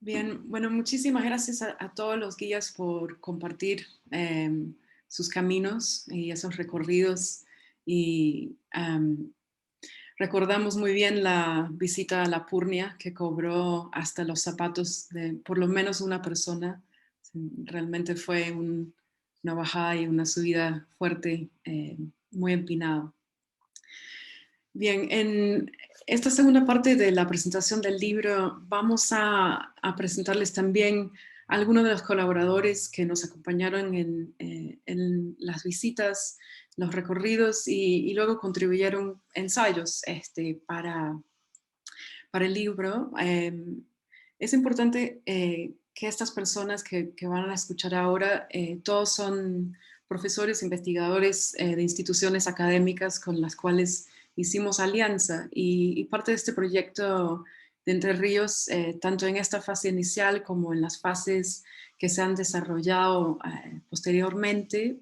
Bien, bueno, muchísimas gracias a todos los guías por compartir sus caminos y esos recorridos. Y recordamos muy bien la visita a la Purnia que cobró hasta los zapatos de por lo menos una persona. Realmente fue una bajada y una subida fuerte, muy empinado. Bien, en esta segunda parte de la presentación del libro vamos a presentarles también a algunos de los colaboradores que nos acompañaron en las visitas, los recorridos y luego contribuyeron ensayos para el libro. Es importante que estas personas que van a escuchar ahora, todos son profesores, investigadores de instituciones académicas con las cuales hicimos alianza y parte de este proyecto de Entre Ríos, tanto en esta fase inicial como en las fases que se han desarrollado posteriormente,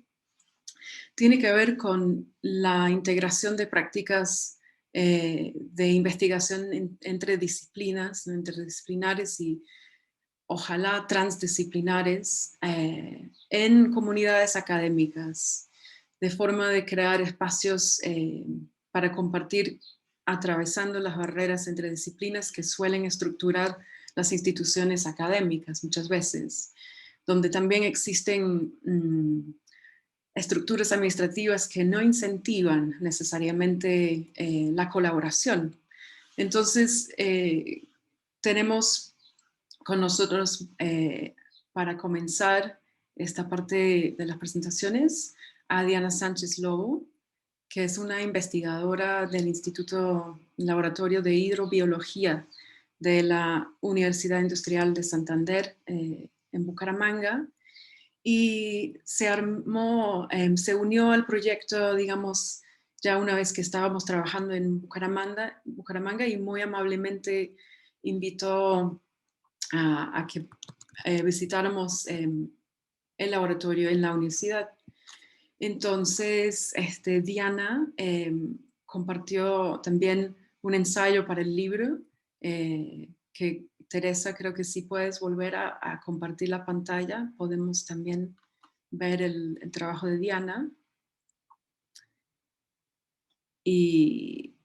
tiene que ver con la integración de prácticas de investigación entre disciplinas, ¿no? Interdisciplinares y ojalá transdisciplinares en comunidades académicas, de forma de crear espacios para compartir atravesando las barreras entre disciplinas que suelen estructurar las instituciones académicas muchas veces, donde también existen estructuras administrativas que no incentivan necesariamente la colaboración. Entonces, tenemos con nosotros para comenzar esta parte de las presentaciones a Diana Sánchez Lobo, que es una investigadora del Instituto Laboratorio de Hidrobiología de la Universidad Industrial de Santander en Bucaramanga, y se armó, se unió al proyecto, digamos, ya una vez que estábamos trabajando en Bucaramanga y muy amablemente invitó a que visitáramos el laboratorio en la universidad. Entonces, Diana compartió también un ensayo para el libro que Teresa, creo que sí puedes volver a compartir la pantalla. Podemos también ver el trabajo de Diana y,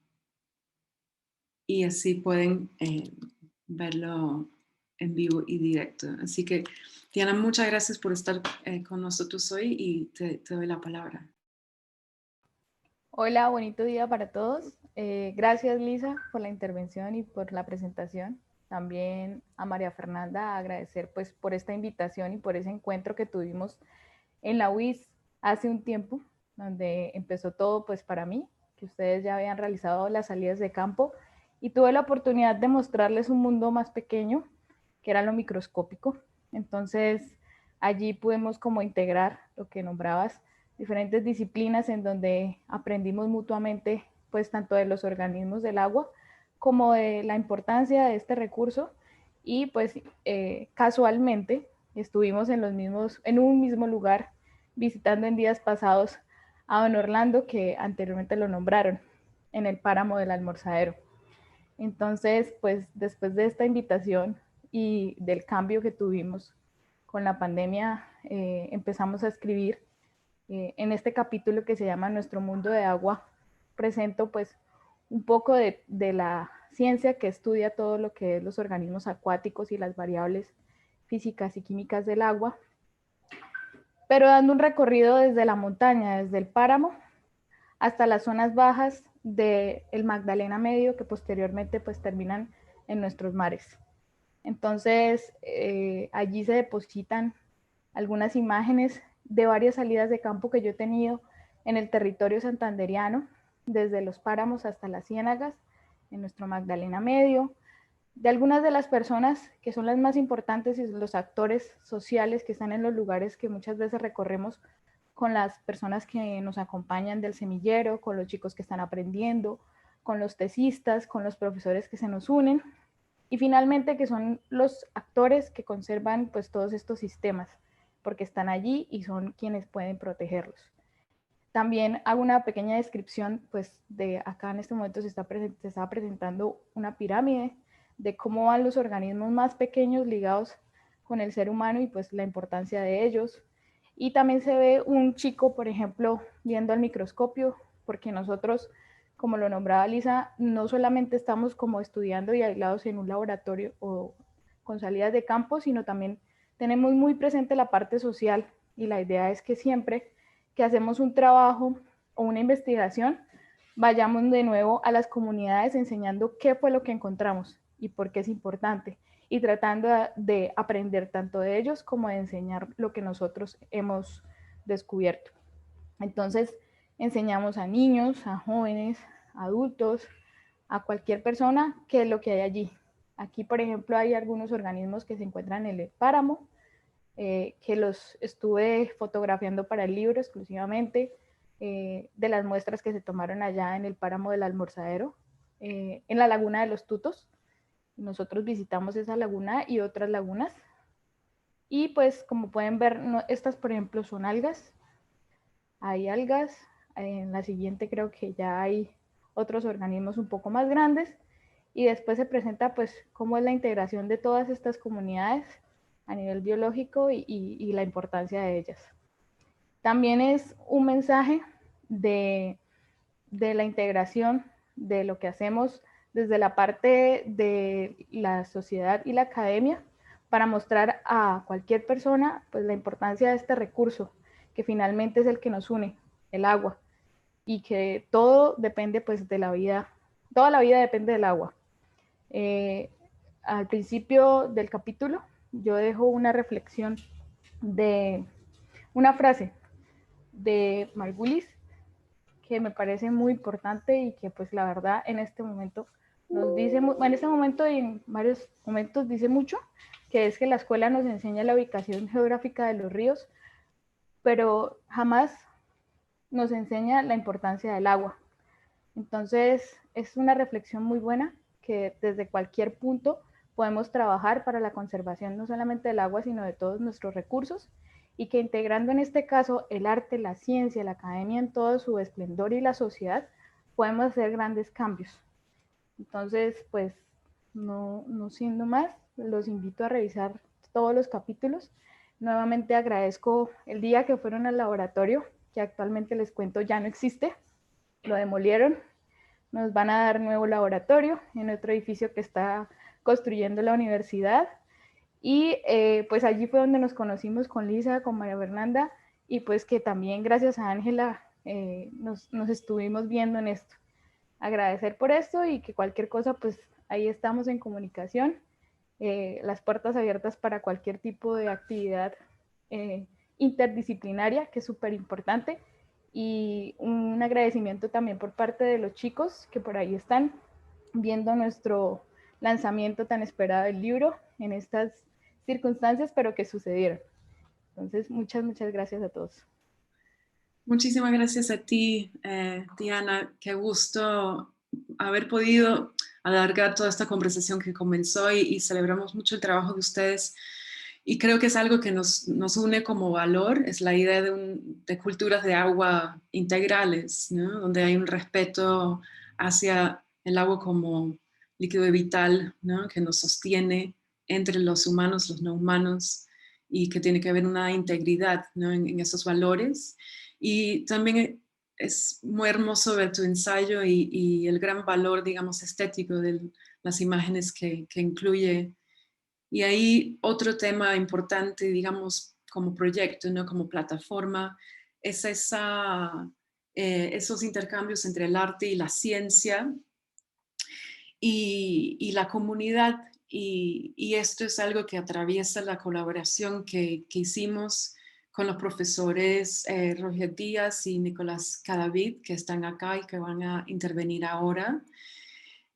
y así pueden verlo en vivo y directo. Así que, Diana, muchas gracias por estar con nosotros hoy y te doy la palabra. Hola, bonito día para todos. Gracias Lisa por la intervención y por la presentación. También a María Fernanda agradecer pues por esta invitación y por ese encuentro que tuvimos en la UIS hace un tiempo, donde empezó todo pues para mí, que ustedes ya habían realizado las salidas de campo y tuve la oportunidad de mostrarles un mundo más pequeño, que era lo microscópico. Entonces allí pudimos como integrar lo que nombrabas, diferentes disciplinas en donde aprendimos mutuamente, pues tanto de los organismos del agua como de la importancia de este recurso y pues casualmente estuvimos en un mismo lugar visitando en días pasados a don Orlando, que anteriormente lo nombraron, en el páramo del Almorzadero. Entonces, pues después de esta invitación y del cambio que tuvimos con la pandemia, empezamos a escribir en este capítulo que se llama Nuestro mundo de agua. Presento pues un poco de la ciencia que estudia todo lo que es los organismos acuáticos y las variables físicas y químicas del agua, pero dando un recorrido desde la montaña, desde el páramo, hasta las zonas bajas del Magdalena Medio, que posteriormente pues terminan en nuestros mares. Entonces, allí se depositan algunas imágenes de varias salidas de campo que yo he tenido en el territorio santanderiano, desde los páramos hasta las ciénagas, en nuestro Magdalena Medio, de algunas de las personas que son las más importantes y los actores sociales que están en los lugares que muchas veces recorremos con las personas que nos acompañan del semillero, con los chicos que están aprendiendo, con los tesistas, con los profesores que se nos unen y finalmente que son los actores que conservan pues todos estos sistemas porque están allí y son quienes pueden protegerlos. También hago una pequeña descripción, pues de acá en este momento se está presentando una pirámide de cómo van los organismos más pequeños ligados con el ser humano y pues la importancia de ellos. Y también se ve un chico, por ejemplo, viendo al microscopio, porque nosotros, como lo nombraba Lisa, no solamente estamos como estudiando y aislados en un laboratorio o con salidas de campo, sino también tenemos muy presente la parte social, y la idea es que siempre que hacemos un trabajo o una investigación, vayamos de nuevo a las comunidades enseñando qué fue lo que encontramos y por qué es importante, y tratando de aprender tanto de ellos como de enseñar lo que nosotros hemos descubierto. Entonces, enseñamos a niños, a jóvenes, a adultos, a cualquier persona qué es lo que hay allí. Aquí, por ejemplo, hay algunos organismos que se encuentran en el páramo, que los estuve fotografiando para el libro exclusivamente, de las muestras que se tomaron allá en el páramo del Almorzadero, en la laguna de los Tutos. Nosotros visitamos esa laguna y otras lagunas. Y pues como pueden ver, no, estas por ejemplo son algas. Hay algas. En la siguiente creo que ya hay otros organismos un poco más grandes. Y después se presenta pues cómo es la integración de todas estas comunidades a nivel biológico y la importancia de ellas. También es un mensaje de la integración de lo que hacemos desde la parte de la sociedad y la academia, para mostrar a cualquier persona pues la importancia de este recurso, que finalmente es el que nos une, el agua, y que todo depende pues de la vida, toda la vida depende del agua. Al principio del capítulo yo dejo una reflexión de una frase de Margulis, que me parece muy importante y que pues la verdad en este momento nos dice, en este momento y en varios momentos dice mucho, que es que la escuela nos enseña la ubicación geográfica de los ríos, pero jamás nos enseña la importancia del agua. Entonces es una reflexión muy buena, que desde cualquier punto podemos trabajar para la conservación no solamente del agua, sino de todos nuestros recursos, y que integrando en este caso el arte, la ciencia, la academia en todo su esplendor y la sociedad, podemos hacer grandes cambios. Entonces, pues, no siendo más, los invito a revisar todos los capítulos. Nuevamente agradezco el día que fueron al laboratorio, que actualmente les cuento ya no existe, lo demolieron. Nos van a dar nuevo laboratorio en otro edificio que está construyendo la universidad. Y pues allí fue donde nos conocimos con Lisa, con María Fernanda, y pues que también gracias a Ángela nos estuvimos viendo en esto. Agradecer por esto, y que cualquier cosa pues ahí estamos en comunicación, las puertas abiertas para cualquier tipo de actividad interdisciplinaria, que es súper importante, y un agradecimiento también por parte de los chicos que por ahí están viendo nuestro lanzamiento tan esperado del libro en estas circunstancias, pero que sucedieron. Entonces, muchas gracias a todos. Muchísimas gracias a ti, Diana. Qué gusto haber podido alargar toda esta conversación que comenzó, y celebramos mucho el trabajo de ustedes. Y creo que es algo que nos une como valor, es la idea de culturas de agua integrales, ¿no? Donde hay un respeto hacia el agua como líquido vital, ¿no? Que nos sostiene entre los humanos, los no humanos, y que tiene que haber una integridad, ¿no? en esos valores. Y también es muy hermoso ver tu ensayo y el gran valor, digamos, estético de las imágenes que incluye. Y ahí otro tema importante, digamos, como proyecto, ¿no? Como plataforma, es esos intercambios entre el arte y la ciencia y la comunidad. Y esto es algo que atraviesa la colaboración que hicimos con los profesores Roger Díaz y Nicolás Cadavid, que están acá y que van a intervenir ahora.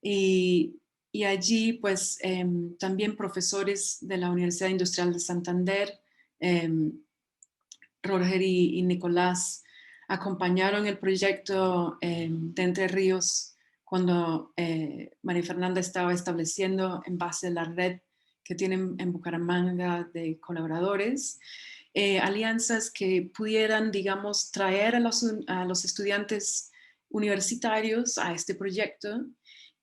Y allí, pues, también profesores de la Universidad Industrial de Santander, Roger y Nicolás, acompañaron el proyecto de Entre Ríos cuando María Fernanda estaba estableciendo, en base a la red que tienen en Bucaramanga de colaboradores, alianzas que pudieran, digamos, traer a los estudiantes universitarios a este proyecto,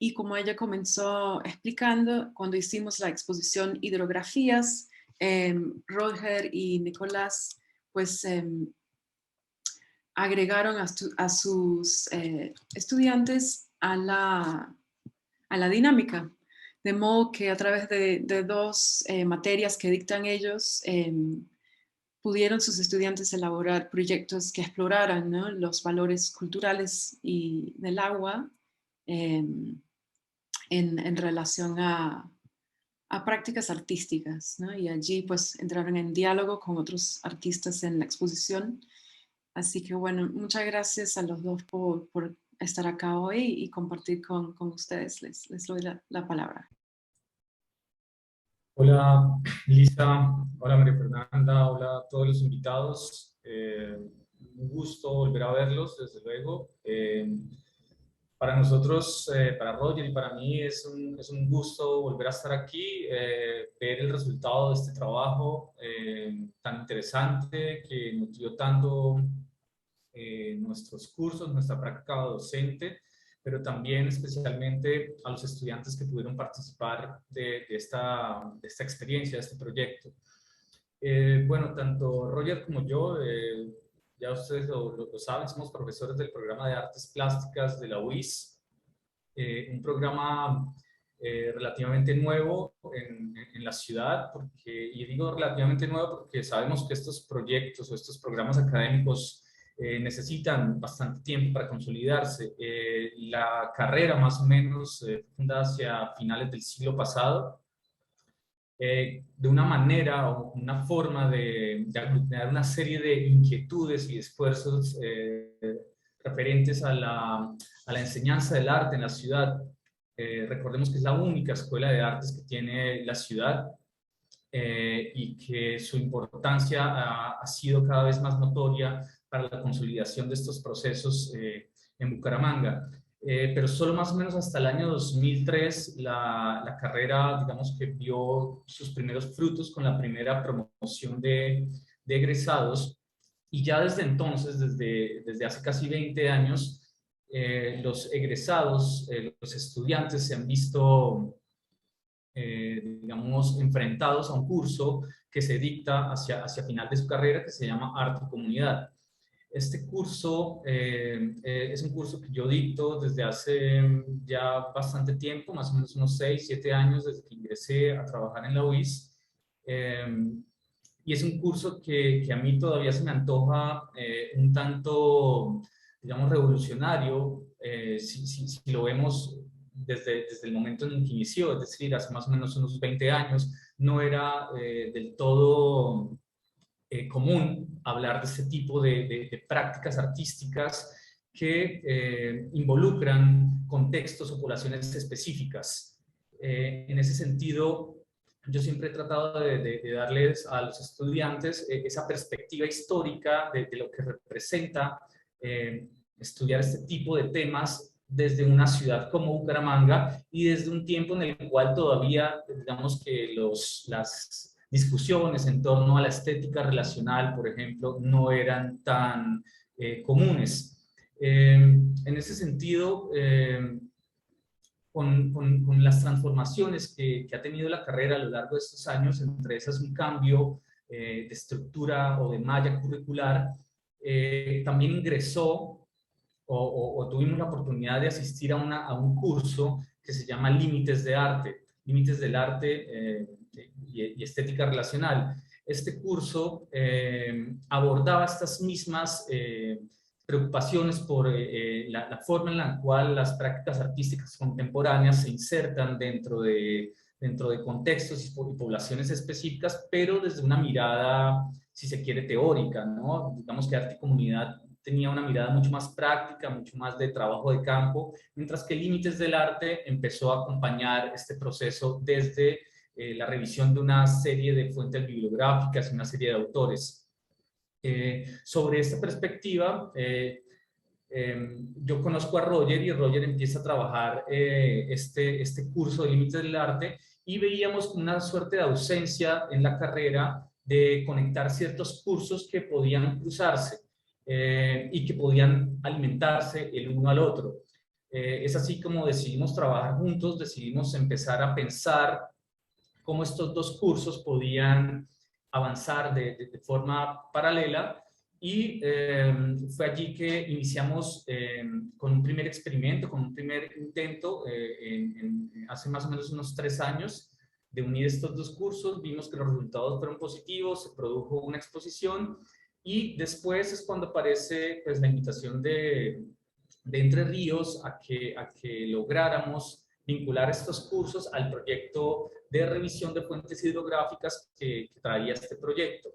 Y como ella comenzó explicando, cuando hicimos la exposición Hidrografías, Roger y Nicolás pues agregaron a sus estudiantes a la dinámica, de modo que a través de dos materias que dictan ellos, pudieron sus estudiantes elaborar proyectos que exploraran, ¿no?, los valores culturales y del agua en relación a prácticas artísticas, ¿no? Y allí pues entraron en diálogo con otros artistas en la exposición. Así que bueno, muchas gracias a los dos por estar acá hoy y compartir con ustedes. Les doy la palabra. Hola Lisa, hola María Fernanda, hola a todos los invitados. Un gusto volver a verlos, desde luego. Para nosotros, para Roger y para mí es un gusto volver a estar aquí, ver el resultado de este trabajo tan interesante que nutrió tanto nuestros cursos, nuestra práctica docente, pero también especialmente a los estudiantes que pudieron participar de esta experiencia, de este proyecto. Bueno, tanto Roger como yo, ya ustedes lo saben, somos profesores del programa de Artes Plásticas de la UIS, un programa relativamente nuevo en la ciudad, y digo relativamente nuevo porque sabemos que estos proyectos o estos programas académicos necesitan bastante tiempo para consolidarse. La carrera más o menos fundada hacia finales del siglo pasado, de una manera o una forma de aglutinar una serie de inquietudes y esfuerzos referentes a la enseñanza del arte en la ciudad. Recordemos que es la única escuela de artes que tiene la ciudad y que su importancia ha sido cada vez más notoria para la consolidación de estos procesos en Bucaramanga. Pero solo más o menos hasta el año 2003 la carrera, digamos que vio sus primeros frutos con la primera promoción de egresados, y ya desde entonces, desde hace casi 20 años, los egresados, los estudiantes se han visto digamos, enfrentados a un curso que se dicta hacia final de su carrera, que se llama Arte y Comunidad. Este curso es un curso que yo dicto desde hace ya bastante tiempo, más o menos unos 6, 7 años desde que ingresé a trabajar en la UIS. Y es un curso que a mí todavía se me antoja un tanto, digamos, revolucionario, si lo vemos desde el momento en el que inició, es decir, hace más o menos unos 20 años, no era del todo común hablar de este tipo de prácticas artísticas que involucran contextos o poblaciones específicas. En ese sentido, yo siempre he tratado de darles a los estudiantes esa perspectiva histórica de lo que representa estudiar este tipo de temas desde una ciudad como Bucaramanga y desde un tiempo en el cual todavía, digamos que las discusiones en torno a la estética relacional, por ejemplo, no eran tan comunes. En ese sentido, con las transformaciones que ha tenido la carrera a lo largo de estos años, entre esas un cambio de estructura o de malla curricular, también ingresó o tuvimos la oportunidad de asistir a un curso que se llama Límites de Arte, Límites del Arte y Estética Relacional. Este curso abordaba estas mismas preocupaciones por la forma en la cual las prácticas artísticas contemporáneas se insertan dentro de contextos y poblaciones específicas, pero desde una mirada, si se quiere, teórica, ¿no? Digamos que Arte y Comunidad tenía una mirada mucho más práctica, mucho más de trabajo de campo, mientras que Límites del Arte empezó a acompañar este proceso desde la revisión de una serie de fuentes bibliográficas y una serie de autores. Sobre esta perspectiva, yo conozco a Roger y Roger empieza a trabajar este curso de Límites del Arte y veíamos una suerte de ausencia en la carrera de conectar ciertos cursos que podían cruzarse y que podían alimentarse el uno al otro. Es así como decidimos trabajar juntos, decidimos empezar a pensar cómo estos dos cursos podían avanzar de forma paralela y fue allí que iniciamos con un primer experimento, con un primer intento hace más o menos unos 3 años de unir estos dos cursos. Vimos que los resultados fueron positivos, se produjo una exposición y después es cuando aparece pues, la invitación de Entre Ríos a que lográramos vincular estos cursos al proyecto de revisión de fuentes hidrográficas que traía este proyecto.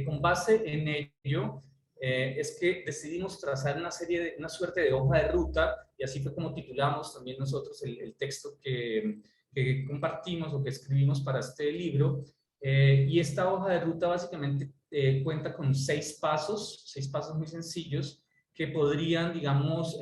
Con base en ello, es que decidimos trazar una suerte de hoja de ruta, y así fue como titulamos también nosotros el texto que compartimos o que escribimos para este libro. Y esta hoja de ruta básicamente cuenta con 6 pasos muy sencillos, que podrían, digamos,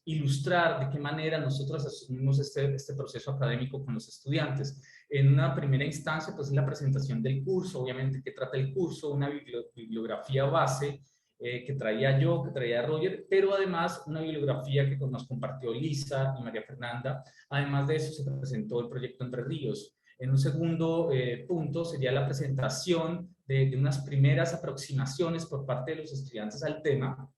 ilustrar de qué manera nosotros asumimos este proceso académico con los estudiantes. En una primera instancia, pues es la presentación del curso, obviamente que trata el curso, una bibliografía base que traía yo, que traía Roger, pero además una bibliografía que nos compartió Lisa y María Fernanda. Además de eso, se presentó el proyecto Entre Ríos. En un segundo punto sería la presentación de unas primeras aproximaciones por parte de los estudiantes al tema.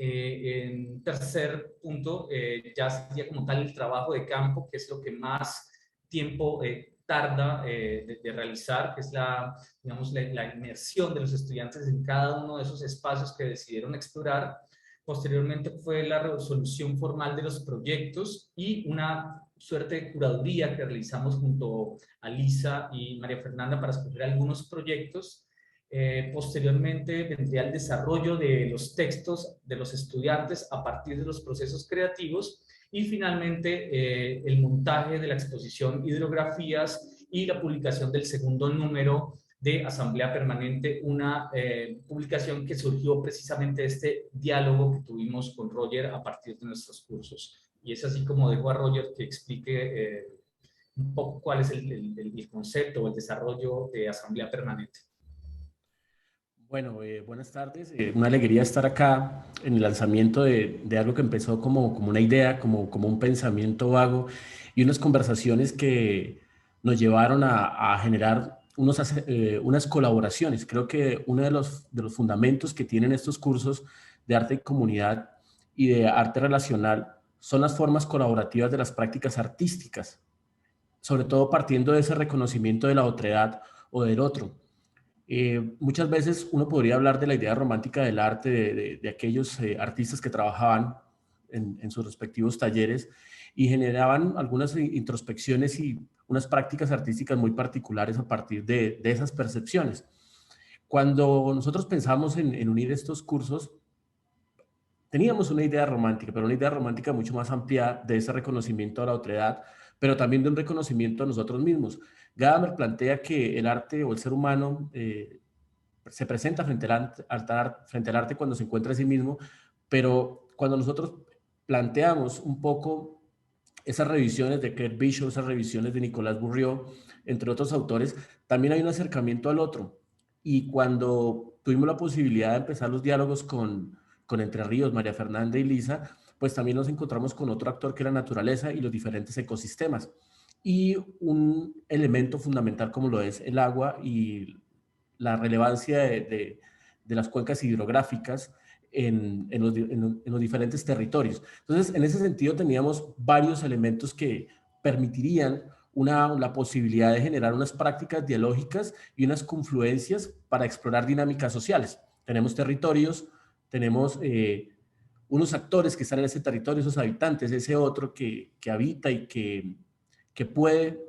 En tercer punto, ya sería como tal el trabajo de campo, que es lo que más tiempo tarda de realizar, que es digamos, la inmersión de los estudiantes en cada uno de esos espacios que decidieron explorar. Posteriormente fue la resolución formal de los proyectos y una suerte de curaduría que realizamos junto a Lisa y María Fernanda para escoger algunos proyectos. Posteriormente vendría el desarrollo de los textos de los estudiantes a partir de los procesos creativos y finalmente el montaje de la exposición Hidrografías y la publicación del segundo número de Asamblea Permanente, una publicación que surgió precisamente de este diálogo que tuvimos con Roger a partir de nuestros cursos. Y es así como dejo a Roger que explique un poco cuál es el concepto o el desarrollo de Asamblea Permanente. Bueno, buenas tardes. Una alegría estar acá en el lanzamiento de algo que empezó como una idea, como un pensamiento vago y unas conversaciones que nos llevaron a generar unas colaboraciones. Creo que uno de los fundamentos que tienen estos cursos de arte y comunidad y de arte relacional son las formas colaborativas de las prácticas artísticas, sobre todo partiendo de ese reconocimiento de la otredad o del otro. Muchas veces uno podría hablar de la idea romántica del arte, de aquellos artistas que trabajaban en sus respectivos talleres y generaban algunas introspecciones y unas prácticas artísticas muy particulares a partir de esas percepciones. Cuando nosotros pensamos en unir estos cursos, teníamos una idea romántica, pero una idea romántica mucho más amplia de ese reconocimiento a la otredad, pero también de un reconocimiento a nosotros mismos. Gadamer plantea que el arte o el ser humano se presenta frente al arte cuando se encuentra a sí mismo, pero cuando nosotros planteamos un poco esas revisiones de Kurt Bishop, esas revisiones de Nicolas Bourriaud, entre otros autores, también hay un acercamiento al otro. Y cuando tuvimos la posibilidad de empezar los diálogos con Entre Ríos, María Fernanda y Lisa, pues también nos encontramos con otro actor que era la naturaleza y los diferentes ecosistemas. Y un elemento fundamental como lo es el agua y la relevancia de las cuencas hidrográficas en los diferentes territorios. Entonces, en ese sentido teníamos varios elementos que permitirían la posibilidad de generar unas prácticas dialógicas y unas confluencias para explorar dinámicas sociales. Tenemos territorios, tenemos unos actores que están en ese territorio, esos habitantes, ese otro que habita y que puede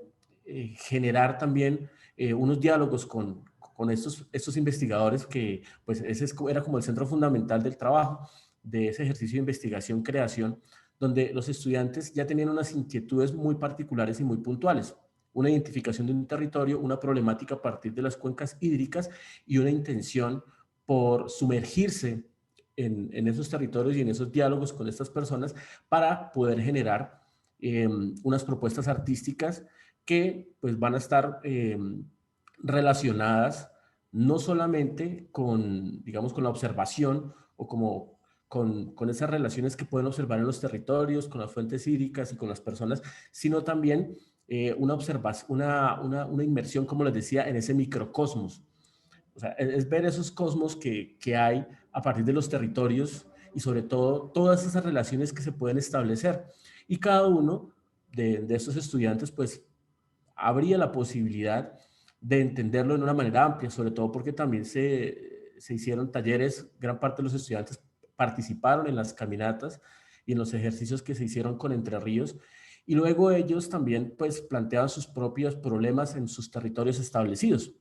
generar también unos diálogos con estos investigadores que pues ese era como el centro fundamental del trabajo, de ese ejercicio de investigación, creación, donde los estudiantes ya tenían unas inquietudes muy particulares y muy puntuales. Una identificación de un territorio, una problemática a partir de las cuencas hídricas y una intención por sumergirse en esos territorios y en esos diálogos con estas personas para poder generar unas propuestas artísticas que pues van a estar relacionadas no solamente con, digamos, con la observación o como con esas relaciones que pueden observar en los territorios, con las fuentes hídricas y con las personas, sino también una inmersión, como les decía, en ese microcosmos. O sea, es ver esos cosmos que hay a partir de los territorios y sobre todo todas esas relaciones que se pueden establecer. Y cada uno de estos estudiantes pues habría la posibilidad de entenderlo de una manera amplia, sobre todo porque también se hicieron talleres, gran parte de los estudiantes participaron en las caminatas y en los ejercicios que se hicieron con Entre Ríos, y luego ellos también pues planteaban sus propios problemas en sus territorios establecidos.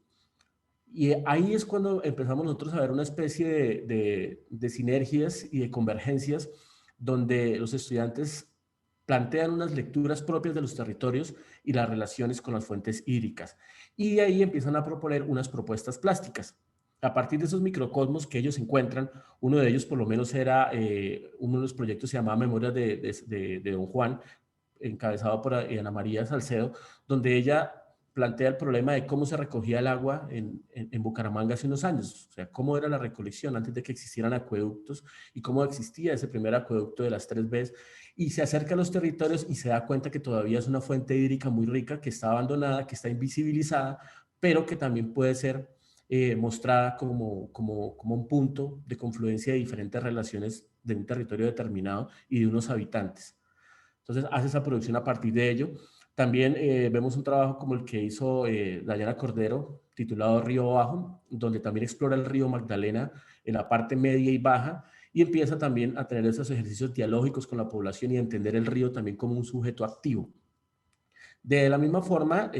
Y ahí es cuando empezamos nosotros a ver una especie de sinergias y de convergencias donde los estudiantes plantean unas lecturas propias de los territorios y las relaciones con las fuentes hídricas. Y de ahí empiezan a proponer unas propuestas plásticas. A partir de esos microcosmos que ellos encuentran, uno de ellos por lo menos era, uno de los proyectos se llamaba Memorias de Don Juan, encabezado por Ana María Salcedo, donde ella plantea el problema de cómo se recogía el agua en Bucaramanga hace unos años, o sea, cómo era la recolección antes de que existieran acueductos y cómo existía ese primer acueducto de las 3Bs, y se acerca a los territorios y se da cuenta que todavía es una fuente hídrica muy rica, que está abandonada, que está invisibilizada, pero que también puede ser mostrada como un punto de confluencia de diferentes relaciones de un territorio determinado y de unos habitantes. Entonces hace esa producción a partir de ello. También vemos un trabajo como el que hizo Dayana Cordero, titulado Río Bajo, donde también explora el río Magdalena en la parte media y baja, y empieza también a tener esos ejercicios dialógicos con la población y a entender el río también como un sujeto activo. De la misma forma,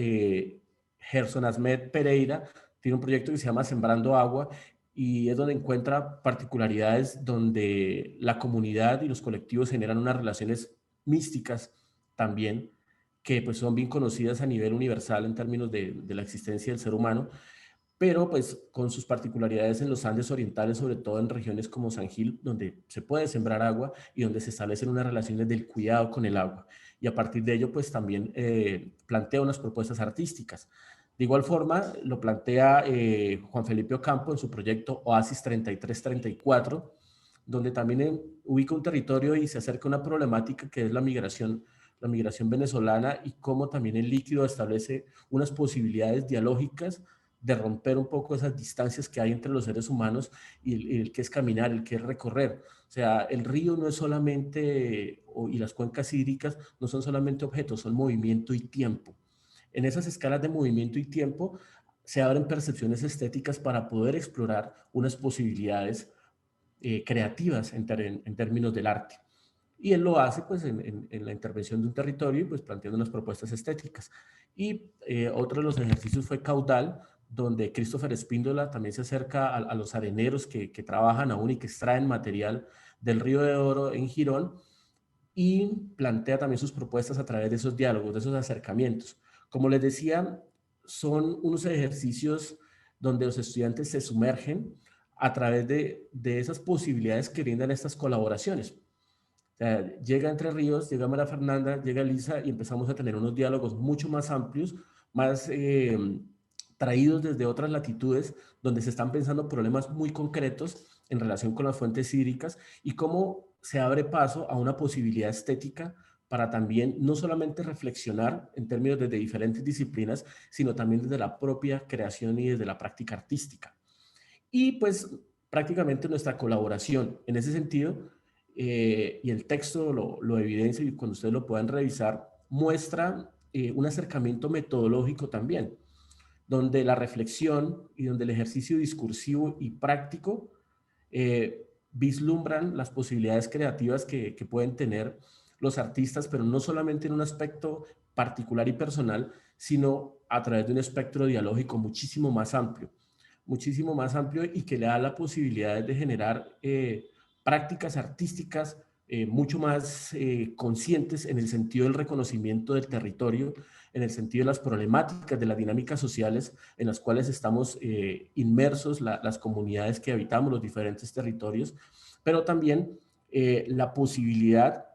Gerson Asmed Pereira tiene un proyecto que se llama Sembrando Agua, y es donde encuentra particularidades donde la comunidad y los colectivos generan unas relaciones místicas también, que pues son bien conocidas a nivel universal en términos de la existencia del ser humano, pero pues con sus particularidades en los Andes orientales, sobre todo en regiones como San Gil, donde se puede sembrar agua y donde se establecen unas relaciones del cuidado con el agua. Y a partir de ello, pues también plantea unas propuestas artísticas. De igual forma, lo plantea Juan Felipe Ocampo en su proyecto Oasis 3334, donde también ubica un territorio y se acerca a una problemática que es la migración venezolana, y cómo también el líquido establece unas posibilidades dialógicas de romper un poco esas distancias que hay entre los seres humanos y el que es caminar, el que es recorrer. O sea, el río no es solamente, y las cuencas hídricas no son solamente objetos, son movimiento y tiempo. En esas escalas de movimiento y tiempo se abren percepciones estéticas para poder explorar unas posibilidades creativas en términos del arte. Y él lo hace pues en la intervención de un territorio, pues planteando unas propuestas estéticas. Y otro de los ejercicios fue Caudal, donde Christopher Espíndola también se acerca a los areneros que trabajan aún y que extraen material del Río de Oro en Girón, y plantea también sus propuestas a través de esos diálogos, de esos acercamientos. Como les decía, son unos ejercicios donde los estudiantes se sumergen a través de esas posibilidades que brindan estas colaboraciones. O sea, llega Entre Ríos, llega María Fernanda, llega Lisa, y empezamos a tener unos diálogos mucho más amplios, más traídos desde otras latitudes, donde se están pensando problemas muy concretos en relación con las fuentes hídricas y cómo se abre paso a una posibilidad estética para también no solamente reflexionar en términos desde diferentes disciplinas, sino también desde la propia creación y desde la práctica artística. Y pues prácticamente nuestra colaboración en ese sentido, y el texto lo evidencia, y cuando ustedes lo puedan revisar, muestra un acercamiento metodológico también, donde la reflexión y donde el ejercicio discursivo y práctico vislumbran las posibilidades creativas que pueden tener los artistas, pero no solamente en un aspecto particular y personal, sino a través de un espectro dialógico muchísimo más amplio, y que le da la posibilidad de generar prácticas artísticas mucho más conscientes en el sentido del reconocimiento del territorio, en el sentido de las problemáticas, de las dinámicas sociales en las cuales estamos inmersos las comunidades que habitamos los diferentes territorios, pero también la posibilidad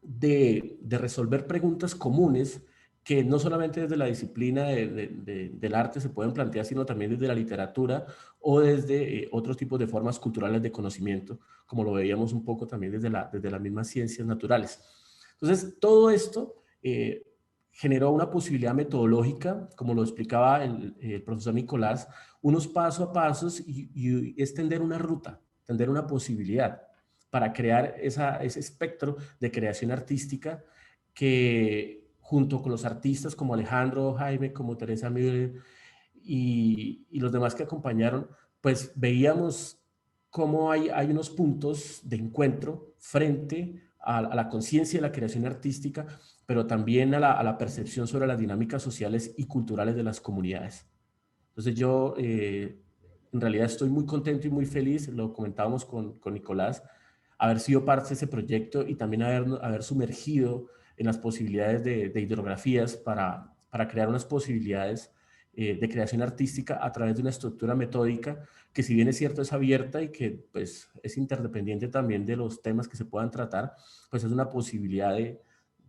de resolver preguntas comunes que no solamente desde la disciplina del arte se pueden plantear, sino también desde la literatura o desde otros tipos de formas culturales de conocimiento, como lo veíamos un poco también desde las mismas ciencias naturales. Entonces, todo esto generó una posibilidad metodológica, como lo explicaba el profesor Nicolás, unos pasos a pasos y es tender una ruta, tender una posibilidad para crear ese espectro de creación artística que junto con los artistas como Alejandro, Jaime, como Teresa Müller y los demás que acompañaron, pues veíamos cómo hay unos puntos de encuentro frente a la conciencia de la creación artística, pero también a la percepción sobre las dinámicas sociales y culturales de las comunidades. Entonces yo en realidad estoy muy contento y muy feliz, lo comentábamos con Nicolás, haber sido parte de ese proyecto y también haber sumergido en las posibilidades de hidrografías para crear unas posibilidades de creación artística a través de una estructura metódica que, si bien es cierto, es abierta y que pues, es interdependiente también de los temas que se puedan tratar, pues es una posibilidad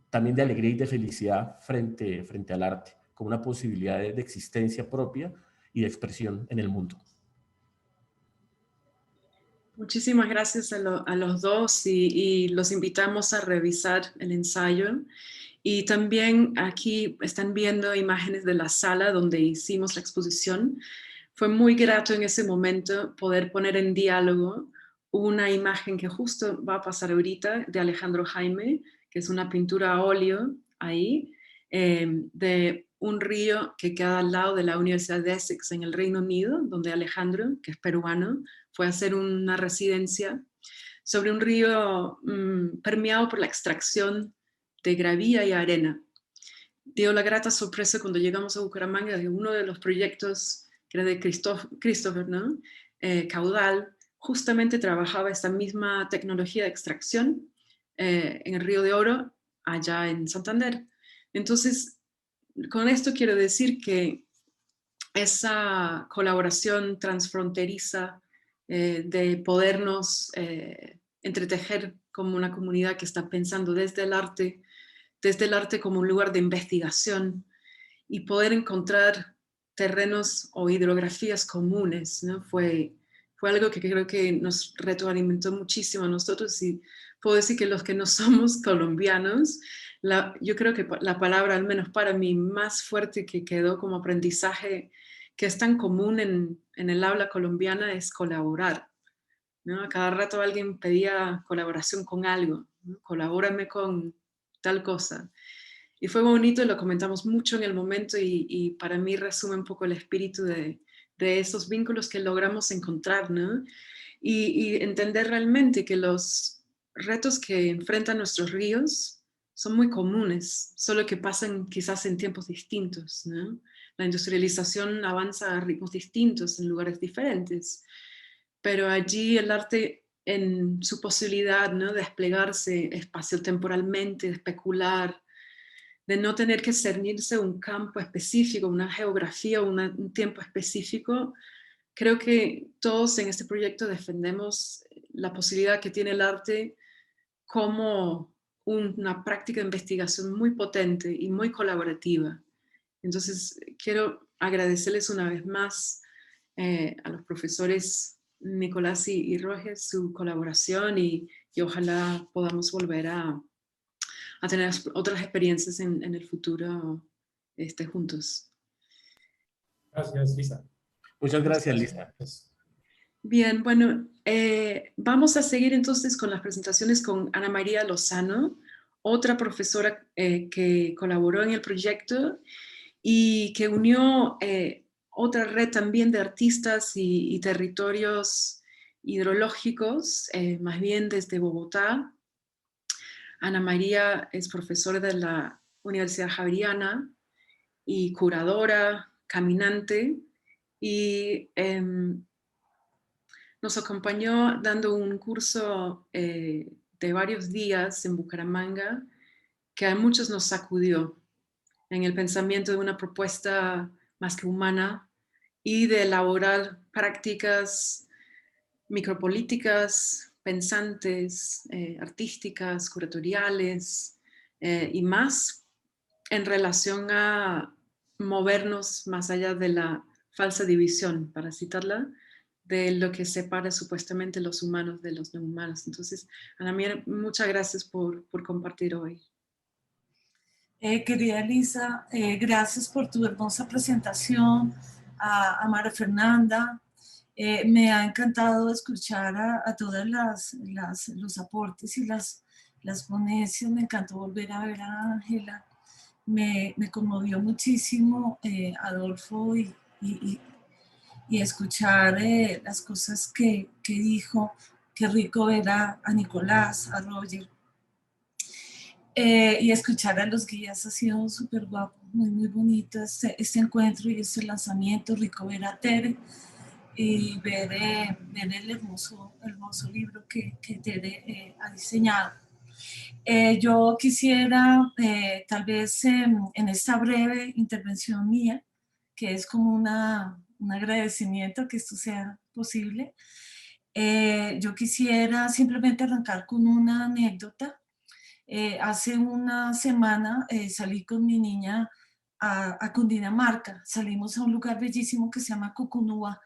también de alegría y de felicidad frente al arte, como una posibilidad de existencia propia y de expresión en el mundo. Muchísimas gracias a los dos y los invitamos a revisar el ensayo. Y también aquí están viendo imágenes de la sala donde hicimos la exposición. Fue muy grato en ese momento poder poner en diálogo una imagen que justo va a pasar ahorita de Alejandro Jaime, que es una pintura a óleo ahí, de un río que queda al lado de la Universidad de Essex en el Reino Unido, donde Alejandro, que es peruano, fue a hacer una residencia sobre un río permeado por la extracción de gravilla y arena. Dio la grata sorpresa cuando llegamos a Bucaramanga de uno de los proyectos que era de Christopher, ¿no? Caudal, justamente trabajaba esta misma tecnología de extracción en el Río de Oro, allá en Santander. Entonces, con esto quiero decir que esa colaboración transfronteriza de podernos entretejer como una comunidad que está pensando desde el arte como un lugar de investigación y poder encontrar terrenos o hidrografías comunes, ¿no? Fue algo que creo que nos retroalimentó muchísimo a nosotros y puedo decir que los que no somos colombianos, yo creo que la palabra, al menos para mí, más fuerte que quedó como aprendizaje que es tan común en el habla colombiana es colaborar, ¿no? A cada rato alguien pedía colaboración con algo, ¿no? Colabórame con tal cosa. Y fue bonito, lo comentamos mucho en el momento y para mí resume un poco el espíritu de esos vínculos que logramos encontrar, ¿no? Y entender realmente que los retos que enfrentan nuestros ríos son muy comunes, solo que pasan quizás en tiempos distintos, ¿no? La industrialización avanza a ritmos distintos en lugares diferentes, pero allí el arte en su posibilidad, ¿no? De desplegarse espacio-temporalmente, de especular, de no tener que cernirse un campo específico, una geografía, un tiempo específico. Creo que todos en este proyecto defendemos la posibilidad que tiene el arte como una práctica de investigación muy potente y muy colaborativa. Entonces, quiero agradecerles una vez más a los profesores Nicolás y Roger su colaboración y ojalá podamos volver a tener otras experiencias en el futuro juntos. Gracias, Lisa. Muchas gracias, Lisa. Bien, bueno, vamos a seguir entonces con las presentaciones con Ana María Lozano, otra profesora que colaboró en el proyecto y que unió otra red también de artistas y territorios hidrológicos, más bien desde Bogotá. Ana María es profesora de la Universidad Javeriana y curadora, caminante, y nos acompañó dando un curso de varios días en Bucaramanga que a muchos nos sacudió en el pensamiento de una propuesta más que humana y de elaborar prácticas micropolíticas, pensantes, artísticas, curatoriales y más en relación a movernos más allá de la falsa división, para citarla, de lo que separa supuestamente los humanos de los no humanos. Entonces, Ana Mier, muchas gracias por compartir hoy. Querida Elisa, gracias por tu hermosa presentación, a María Fernanda. Me ha encantado escuchar a todas los aportes y las ponencias. Me encantó volver a ver a Ángela. Me conmovió muchísimo, Adolfo, y escuchar las cosas que dijo. Qué rico ver a Nicolás, a Roger. Y escuchar a los guías ha sido súper guapo, muy bonito este encuentro y este lanzamiento. Rico ver a Tere y ver el hermoso libro que Tere ha diseñado. Yo quisiera tal vez en esta breve intervención mía, que es como un agradecimiento que esto sea posible, yo quisiera simplemente arrancar con una anécdota. Hace una semana salí con mi niña a Cundinamarca. Salimos a un lugar bellísimo que se llama Cucunúa.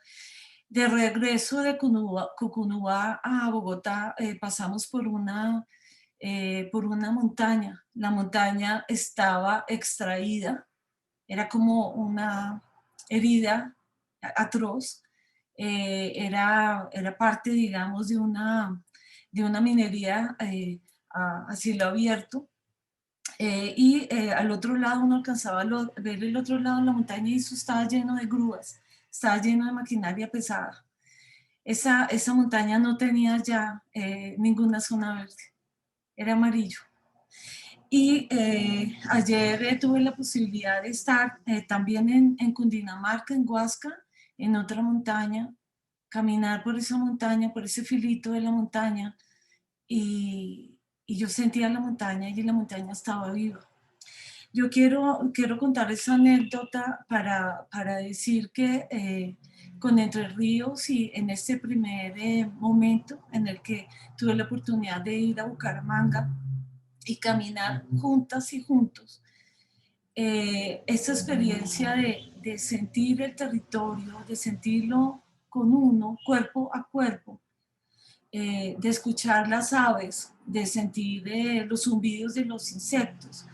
De regreso de Cucunúa a Bogotá, pasamos por una montaña. La montaña estaba extraída, era como una herida atroz. Era parte, digamos, de una minería a cielo abierto, y al otro lado uno alcanzaba a ver el otro lado de la montaña y eso estaba lleno de grúas, estaba lleno de maquinaria pesada. Esa montaña no tenía ya ninguna zona verde, era amarillo. Y ayer tuve la posibilidad de estar también en Cundinamarca, en Huasca, en otra montaña, caminar por esa montaña, por ese filito de la montaña, y yo sentía la montaña y la montaña estaba viva. Yo quiero contar esa anécdota para decir que con Entre Ríos y en este primer momento en el que tuve la oportunidad de ir a Bucaramanga y caminar juntas y juntos, esa experiencia de sentir el territorio, de sentirlo con uno, cuerpo a cuerpo, de escuchar las aves, de sentir los zumbidos de los insectos,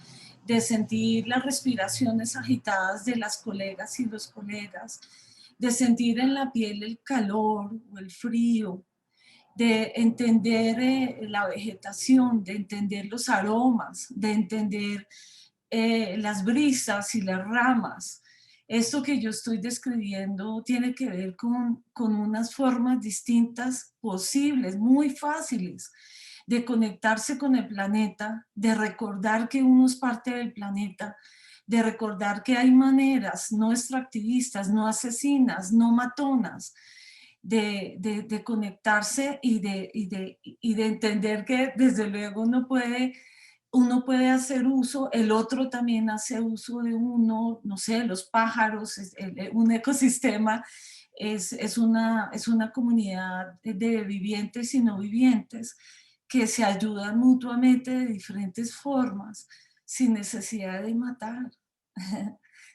de sentir las respiraciones agitadas de las colegas y los colegas, de sentir en la piel el calor o el frío, de entender la vegetación, de entender los aromas, de entender las brisas y las ramas. Esto que yo estoy describiendo tiene que ver con unas formas distintas posibles, muy fáciles, de conectarse con el planeta, de recordar que uno es parte del planeta, de recordar que hay maneras no extractivistas, no asesinas, no matonas, de conectarse y de entender que desde luego uno puede hacer uso, el otro también hace uso de uno, no sé, los pájaros, un ecosistema es una comunidad de vivientes y no vivientes que se ayudan mutuamente de diferentes formas, sin necesidad de matar,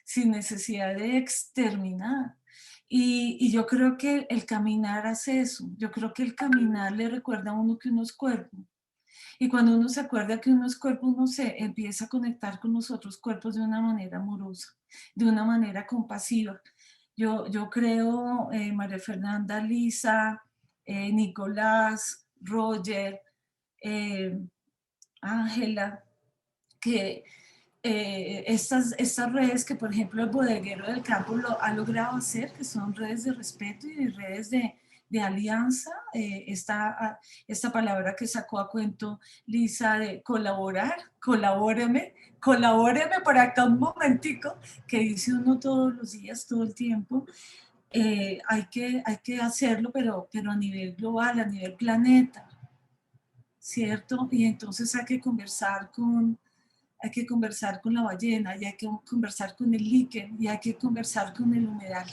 sin necesidad de exterminar. Y yo creo que el caminar hace eso. Yo creo que el caminar le recuerda a uno que uno es cuerpo. Y cuando uno se acuerda que uno es cuerpo, uno se empieza a conectar con los otros cuerpos de una manera amorosa, de una manera compasiva. Yo creo, María Fernanda, Lisa, Nicolás, Roger, Ángela, que estas redes que, por ejemplo, el bodeguero del campo ha logrado hacer, que son redes de respeto y redes de alianza, esta palabra que sacó a cuento Lisa de colaborar, colabóreme por acá un momentico, que dice uno todos los días, todo el tiempo. Hay que hacerlo, pero a nivel global, a nivel planeta, ¿cierto? Y entonces hay que conversar con la ballena, y hay que conversar con el líquen, y hay que conversar con el humedal.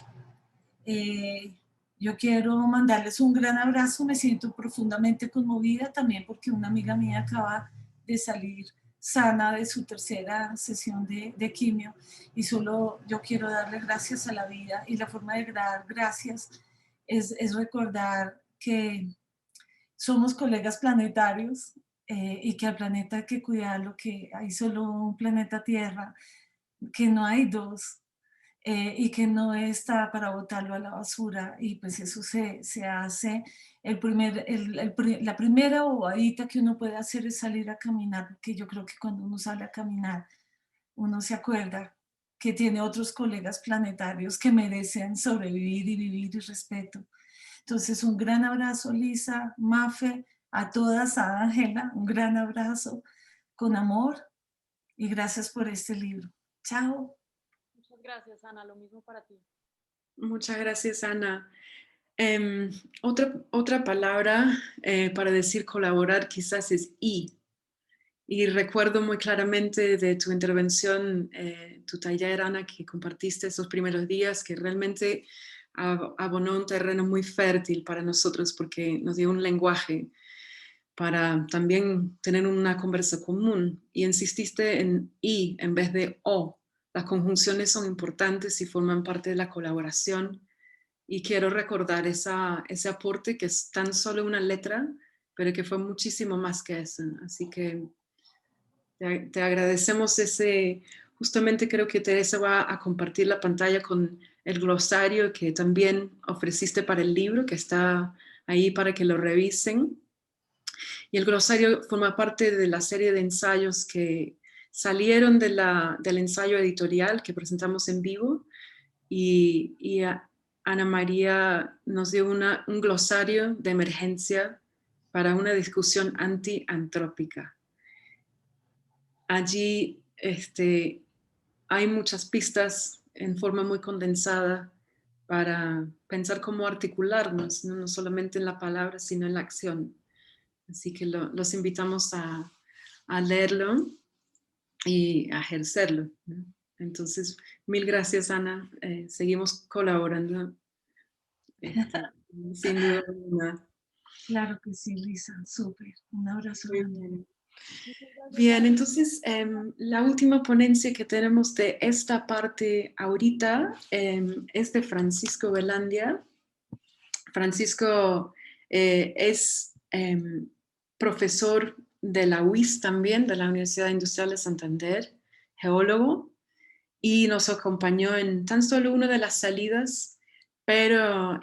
Yo quiero mandarles un gran abrazo, me siento profundamente conmovida también porque una amiga mía acaba de salir sana de su tercera sesión de quimio, y solo yo quiero darle gracias a la vida, y la forma de dar gracias es recordar que somos colegas planetarios, y que al planeta hay que cuidarlo, que hay solo un planeta Tierra, que no hay dos, y que no está para botarlo a la basura, y pues eso se hace. La primera bobadita que uno puede hacer es salir a caminar, porque yo creo que cuando uno sale a caminar, uno se acuerda que tiene otros colegas planetarios que merecen sobrevivir y vivir y respeto. Entonces, un gran abrazo, Lisa, Mafe, a todas, a Ángela, un gran abrazo con amor, y gracias por este libro. Chao. Muchas gracias, Ana. Lo mismo para ti. Muchas gracias, Ana. Otra palabra para decir colaborar quizás es y. Y recuerdo muy claramente de tu intervención, tu taller, Ana, que compartiste esos primeros días, que realmente abonó un terreno muy fértil para nosotros porque nos dio un lenguaje para también tener una conversa común. Y insististe en y en vez de o. Las conjunciones son importantes y forman parte de la colaboración. Y quiero recordar ese aporte que es tan solo una letra, pero que fue muchísimo más que eso. Así que te agradecemos justamente creo que Teresa va a compartir la pantalla con el glosario que también ofreciste para el libro, que está ahí para que lo revisen. Y el glosario forma parte de la serie de ensayos que salieron del ensayo editorial que presentamos en vivo, y Ana María nos dio un glosario de emergencia para una discusión antiantrópica. Allí hay muchas pistas en forma muy condensada para pensar cómo articularnos, no solamente en la palabra, sino en la acción. Así que los invitamos a leerlo y a ejercerlo, ¿no? Entonces, mil gracias, Ana. Seguimos colaborando. Sin duda alguna. Claro que sí, Lisa, súper. Un abrazo grande. Bien, entonces la última ponencia que tenemos de esta parte ahorita es de Francisco Velandia. Francisco es profesor de la UIS también, de la Universidad Industrial de Santander, geólogo, y nos acompañó en tan solo una de las salidas, pero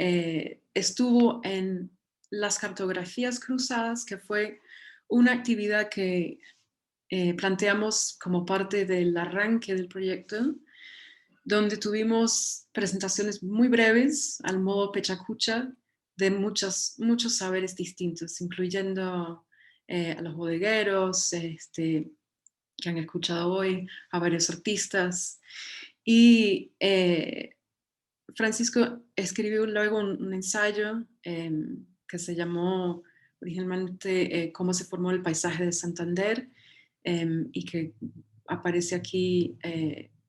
estuvo en las cartografías cruzadas, que fue una actividad que planteamos como parte del arranque del proyecto, donde tuvimos presentaciones muy breves, al modo pechacucha, de muchos saberes distintos, incluyendo a los bodegueros, que han escuchado hoy, a varios artistas. Y Francisco escribió luego un ensayo que se llamó originalmente Cómo se formó el paisaje de Santander, y que aparece aquí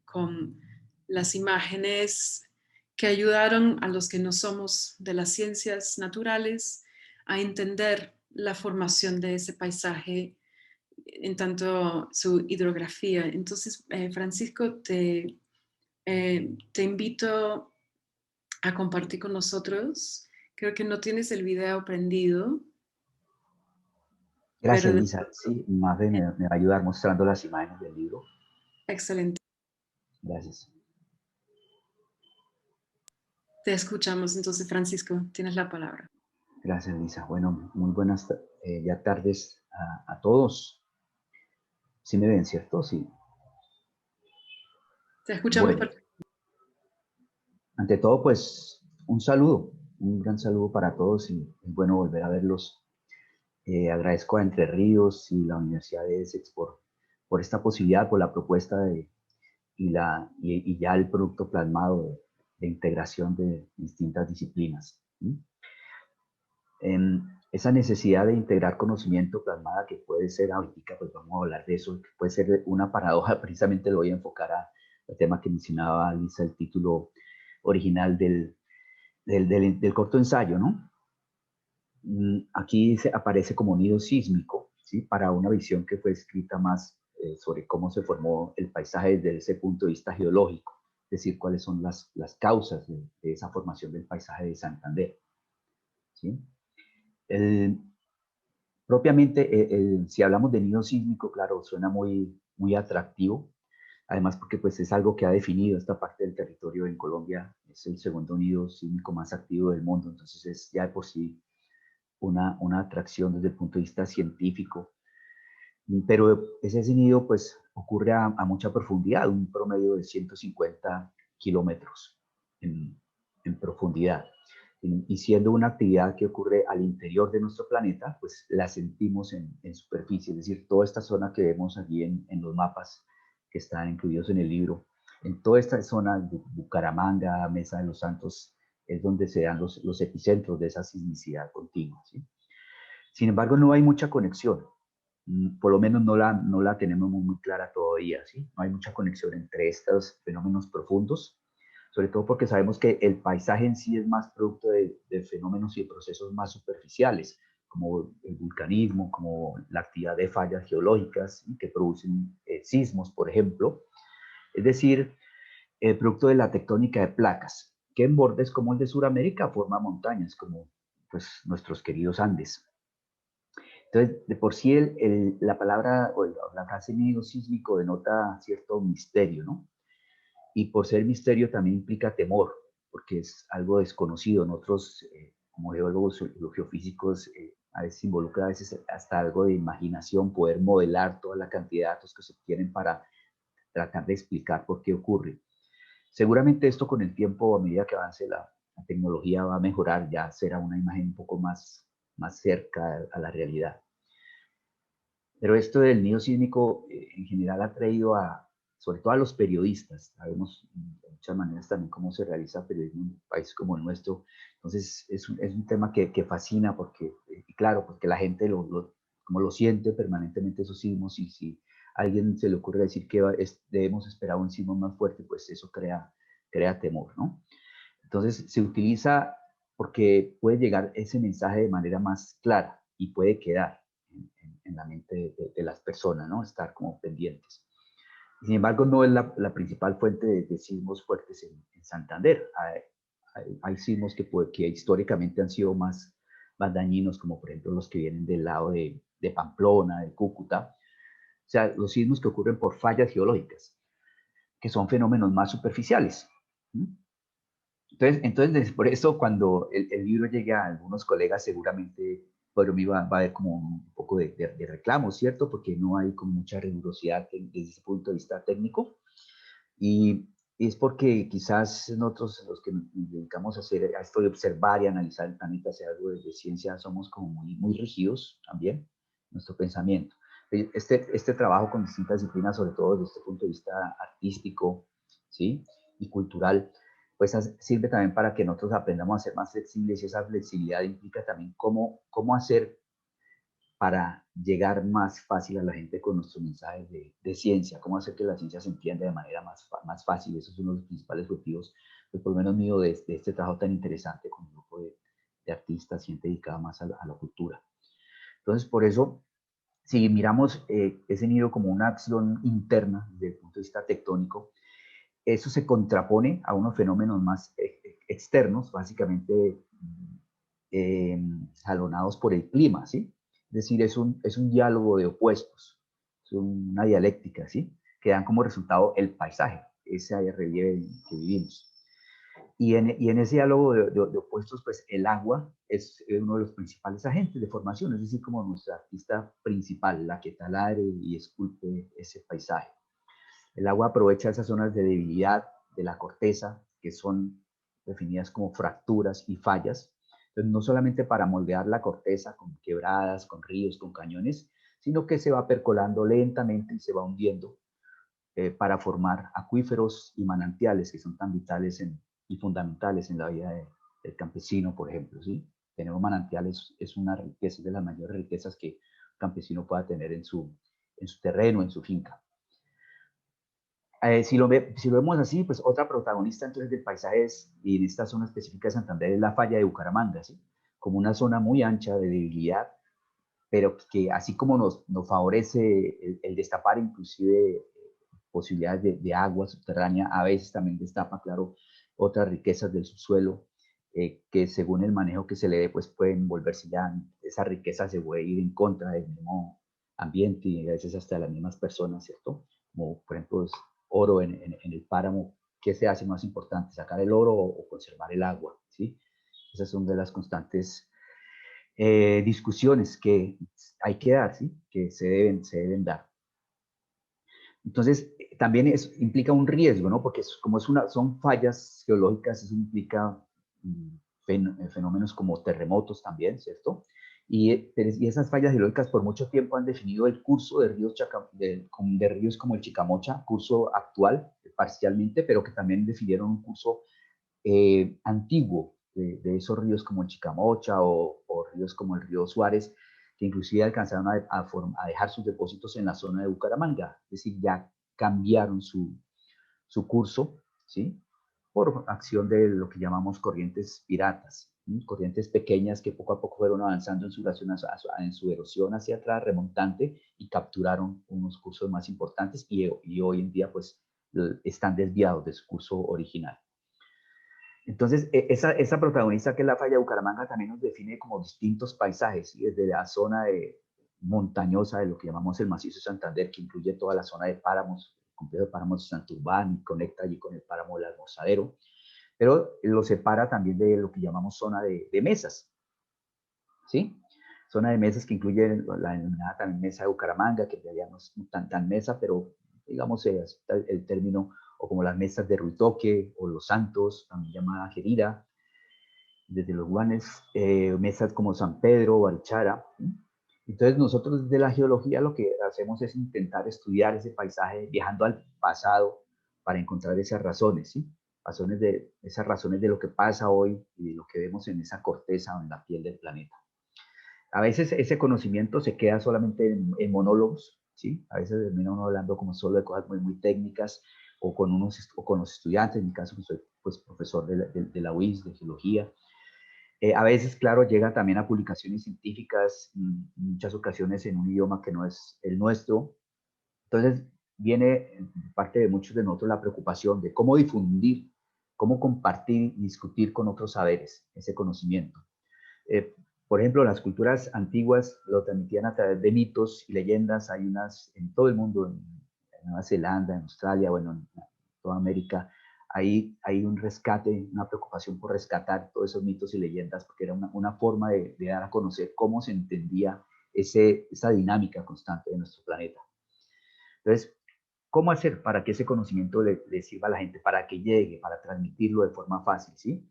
con las imágenes que ayudaron a los que no somos de las ciencias naturales a entender la formación de ese paisaje en tanto su hidrografía. Entonces, Francisco, te invito a compartir con nosotros. Creo que no tienes el video prendido. Gracias, Lisa. Sí, Mafe me va a ayudar mostrando las imágenes del libro. Excelente. Gracias. Te escuchamos entonces, Francisco. Tienes la palabra. Gracias, Lisa. Bueno, muy buenas ya tardes a todos. ¿Sí me ven, cierto? Sí. Te escuchamos. Bueno, ante todo, pues, un saludo, un gran saludo para todos, y es bueno volver a verlos. Agradezco a Entre Ríos y la Universidad de Essex por esta posibilidad, por la propuesta y ya el producto plasmado de integración de distintas disciplinas. Esa necesidad de integrar conocimiento plasmada, que puede ser ahorita, pues vamos a hablar de eso, que puede ser una paradoja. Precisamente lo voy a enfocar al tema que mencionaba Lisa, el título original del corto ensayo, ¿no? Aquí aparece como nido sísmico, ¿sí? Para una visión que fue escrita más sobre cómo se formó el paisaje desde ese punto de vista geológico, es decir, cuáles son las causas de esa formación del paisaje de Santander. ¿Sí? Propiamente, si hablamos de nido sísmico, claro, suena muy, muy atractivo, además porque pues, es algo que ha definido esta parte del territorio en Colombia, es el segundo nido sísmico más activo del mundo, entonces es ya de por sí una atracción desde el punto de vista científico, pero ese nido pues ocurre a mucha profundidad, un promedio de 150 kilómetros en profundidad. Y siendo una actividad que ocurre al interior de nuestro planeta, pues la sentimos en superficie, es decir, toda esta zona que vemos aquí en los mapas que están incluidos en el libro, en toda esta zona de Bucaramanga, Mesa de los Santos, es donde se dan los epicentros de esa sismicidad continua, ¿sí? Sin embargo, no hay mucha conexión, por lo menos no la tenemos muy clara todavía, ¿sí? No hay mucha conexión entre estos fenómenos profundos, sobre todo porque sabemos que el paisaje en sí es más producto de fenómenos y de procesos más superficiales, como el vulcanismo, como la actividad de fallas geológicas, ¿sí? Que producen sismos, por ejemplo. Es decir, el producto de la tectónica de placas, que en bordes como el de Sudamérica forma montañas, como pues, nuestros queridos Andes. Entonces, de por sí la palabra o la frase nido sísmico denota cierto misterio, ¿no? Y por ser misterio también implica temor, porque es algo desconocido. Nosotros, como geólogos o geofísicos, a veces involucra a veces hasta algo de imaginación, poder modelar toda la cantidad de datos que se obtienen para tratar de explicar por qué ocurre. Seguramente esto con el tiempo, a medida que avance la tecnología, va a mejorar, ya será una imagen un poco más cerca a la realidad. Pero esto del nido sísmico en general ha traído sobre todo a los periodistas, sabemos de muchas maneras también cómo se realiza periodismo en un país como el nuestro, entonces es un tema que fascina porque, claro, porque la gente como lo siente permanentemente esos sismos, y si a alguien se le ocurre decir que debemos esperar un sismo más fuerte, pues eso crea temor, ¿no? Entonces se utiliza porque puede llegar ese mensaje de manera más clara y puede quedar en la mente de las personas, ¿no? Estar como pendientes. Sin embargo, no es la principal fuente de sismos fuertes en Santander. Hay sismos que históricamente han sido más dañinos, como por ejemplo los que vienen del lado de Pamplona, de Cúcuta. O sea, los sismos que ocurren por fallas geológicas, que son fenómenos más superficiales. Entonces, por eso cuando el libro llegue a algunos colegas, seguramente por mí va a haber como un poco de reclamo, ¿cierto? Porque no hay como mucha rigurosidad desde ese punto de vista técnico. Y es porque quizás nosotros, los que nos dedicamos a esto de observar y analizar el planeta, sea algo de ciencia, somos como muy rígidos también en nuestro pensamiento. Este trabajo con distintas disciplinas, sobre todo desde este punto de vista artístico, ¿sí? Y cultural, pues sirve también para que nosotros aprendamos a ser más flexibles, y esa flexibilidad implica también cómo hacer para llegar más fácil a la gente con nuestros mensajes de ciencia, cómo hacer que la ciencia se entienda de manera más fácil. Eso es uno de los principales objetivos, pues por lo menos mío, de este trabajo tan interesante con un grupo de artistas, gente dedicada más a la cultura. Entonces, por eso, si miramos ese nido como una acción interna desde el punto de vista tectónico, eso se contrapone a unos fenómenos más externos, básicamente jalonados por el clima, ¿sí? Es decir, es un diálogo de opuestos, es una dialéctica, ¿sí? Que dan como resultado el paisaje, ese relieve que vivimos. Y en ese diálogo de opuestos, pues el agua es uno de los principales agentes de formación, es decir, como nuestra artista principal, la que taladre y esculpe ese paisaje. El agua aprovecha esas zonas de debilidad de la corteza, que son definidas como fracturas y fallas. Entonces, no solamente para moldear la corteza con quebradas, con ríos, con cañones, sino que se va percolando lentamente y se va hundiendo para formar acuíferos y manantiales que son tan vitales y fundamentales en la vida del campesino, por ejemplo, ¿sí? Tener un manantial es una riqueza, es de las mayores riquezas que un campesino pueda tener en su terreno, en su finca. Si lo vemos así, pues otra protagonista entonces del paisaje y en esta zona específica de Santander, es la falla de Bucaramanga, ¿sí? Como una zona muy ancha de debilidad, pero que así como nos favorece el destapar inclusive posibilidades de agua subterránea, a veces también destapa, claro, otras riquezas del subsuelo, que según el manejo que se le dé, pues pueden volverse ya, esa riqueza se puede ir en contra del mismo ambiente y a veces hasta de las mismas personas, ¿cierto? Como por ejemplo es oro en el páramo. ¿Qué se hace más importante, sacar el oro o conservar el agua? ¿Sí? Esas son de las constantes discusiones que hay que dar, ¿sí? Que se deben dar. Entonces, también implica un riesgo, ¿no? Porque como son fallas geológicas, eso implica fenómenos como terremotos también, ¿cierto? Y esas fallas geológicas por mucho tiempo han definido el curso de ríos, de ríos como el Chicamocha, curso actual parcialmente, pero que también definieron un curso antiguo de esos ríos como el Chicamocha o ríos como el río Suárez, que inclusive alcanzaron a dejar sus depósitos en la zona de Bucaramanga, es decir, ya cambiaron su curso, ¿sí? Por acción de lo que llamamos corrientes piratas, ¿sí? Corrientes pequeñas que poco a poco fueron avanzando en su erosión hacia atrás, remontante, y capturaron unos cursos más importantes y hoy en día pues están desviados de su curso original. Entonces, esa protagonista que es la falla de Bucaramanga también nos define como distintos paisajes, ¿sí? Desde la zona montañosa de lo que llamamos el macizo de Santander, que incluye toda la zona de páramos, el complejo de páramos de Santurbán, y conecta allí con el páramo del Almorzadero, pero lo separa también de lo que llamamos zona de mesas, ¿sí? Zona de mesas que incluye la denominada también mesa de Bucaramanga, que en realidad no es tan mesa, pero digamos el término, o como las mesas de Ruitoque o Los Santos, también llamada Gerida, desde los Guanes, mesas como San Pedro, Barichara. Entonces nosotros desde la geología lo que hacemos es intentar estudiar ese paisaje viajando al pasado para encontrar esas razones, ¿sí? Esas razones de lo que pasa hoy y de lo que vemos en esa corteza o en la piel del planeta. A veces ese conocimiento se queda solamente en monólogos, ¿sí? A veces termina uno hablando como solo de cosas muy técnicas o con los estudiantes, en mi caso que soy pues, profesor de la UIS, de geología. A veces, claro, llega también a publicaciones científicas, en muchas ocasiones en un idioma que no es el nuestro. Entonces, viene parte de muchos de nosotros la preocupación de cómo difundir, cómo compartir y discutir con otros saberes ese conocimiento. Por ejemplo, las culturas antiguas lo transmitían a través de mitos y leyendas. Hay unas en todo el mundo, en Nueva Zelanda, en Australia, bueno, en toda América. Hay un rescate, una preocupación por rescatar todos esos mitos y leyendas, porque era una forma de dar a conocer cómo se entendía esa dinámica constante de nuestro planeta. Entonces, ¿cómo hacer para que ese conocimiento le sirva a la gente, para que llegue, para transmitirlo de forma fácil, ¿sí?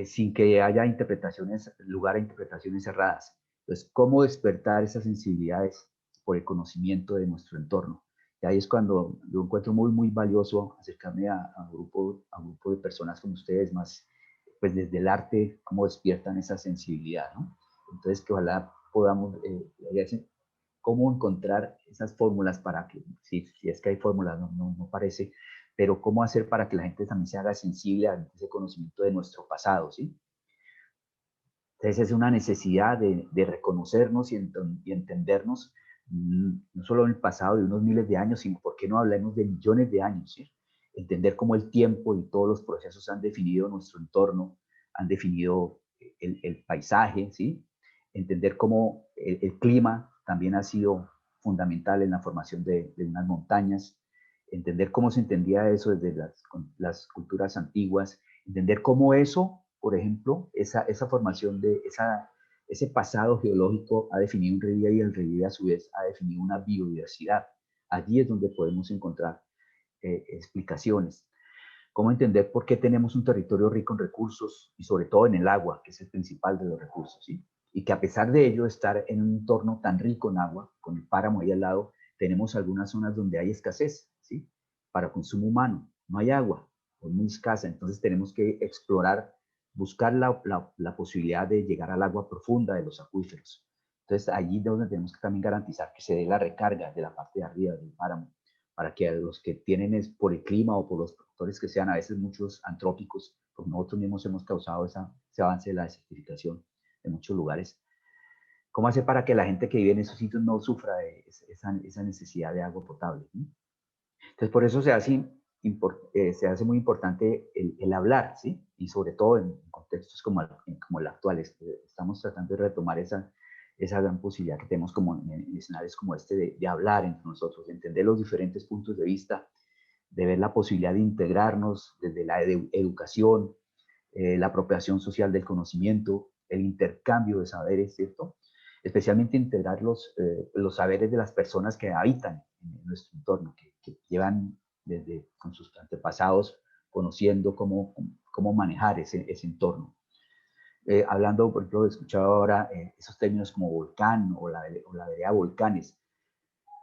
Sin que haya lugar a interpretaciones cerradas? Entonces, ¿cómo despertar esas sensibilidades por el conocimiento de nuestro entorno? Y ahí es cuando yo encuentro muy valioso acercarme a un grupo de personas como ustedes, más pues desde el arte, cómo despiertan esa sensibilidad, ¿no? Entonces, que ojalá podamos, cómo encontrar esas fórmulas para que, si es que hay fórmulas, no parece, pero cómo hacer para que la gente también se haga sensible a ese conocimiento de nuestro pasado, ¿sí? Entonces es una necesidad de reconocernos y entendernos, no solo en el pasado de unos miles de años, sino, ¿por qué no hablemos de millones de años? ¿Sí? Entender cómo el tiempo y todos los procesos han definido nuestro entorno, han definido el paisaje, ¿sí? Entender cómo el clima también ha sido fundamental en la formación de unas montañas, entender cómo se entendía eso desde las culturas antiguas, entender cómo eso, por ejemplo, esa formación ese pasado geológico ha definido un relieve y el relieve a su vez ha definido una biodiversidad. Allí es donde podemos encontrar explicaciones. Cómo entender por qué tenemos un territorio rico en recursos y sobre todo en el agua, que es el principal de los recursos, ¿sí? Y que a pesar de ello, estar en un entorno tan rico en agua, con el páramo ahí al lado, tenemos algunas zonas donde hay escasez, ¿sí? Para consumo humano, no hay agua, o muy escasa, entonces tenemos que explorar, buscar la posibilidad de llegar al agua profunda de los acuíferos. Entonces allí es donde tenemos que también garantizar que se dé la recarga de la parte de arriba del páramo, para que a los que tienen es por el clima o por los factores que sean a veces muchos antrópicos, pues nosotros mismos hemos causado ese avance de la desertificación en muchos lugares, ¿Cómo hacer para que la gente que vive en esos sitios no sufra de esa necesidad de agua potable? ¿Sí? Entonces, por eso se hace muy importante el hablar, ¿sí? Y sobre todo en contextos como el actual. Estamos tratando de retomar esa gran posibilidad que tenemos como en escenarios como este de hablar entre nosotros, de entender los diferentes puntos de vista, de ver la posibilidad de integrarnos desde la educación, la apropiación social del conocimiento, el intercambio de saberes, ¿cierto? Especialmente integrar los saberes de las personas que habitan en nuestro entorno, que llevan con sus antepasados conociendo cómo manejar ese entorno. Hablando, por ejemplo, he escuchado ahora esos términos como volcán o la vereda volcanes.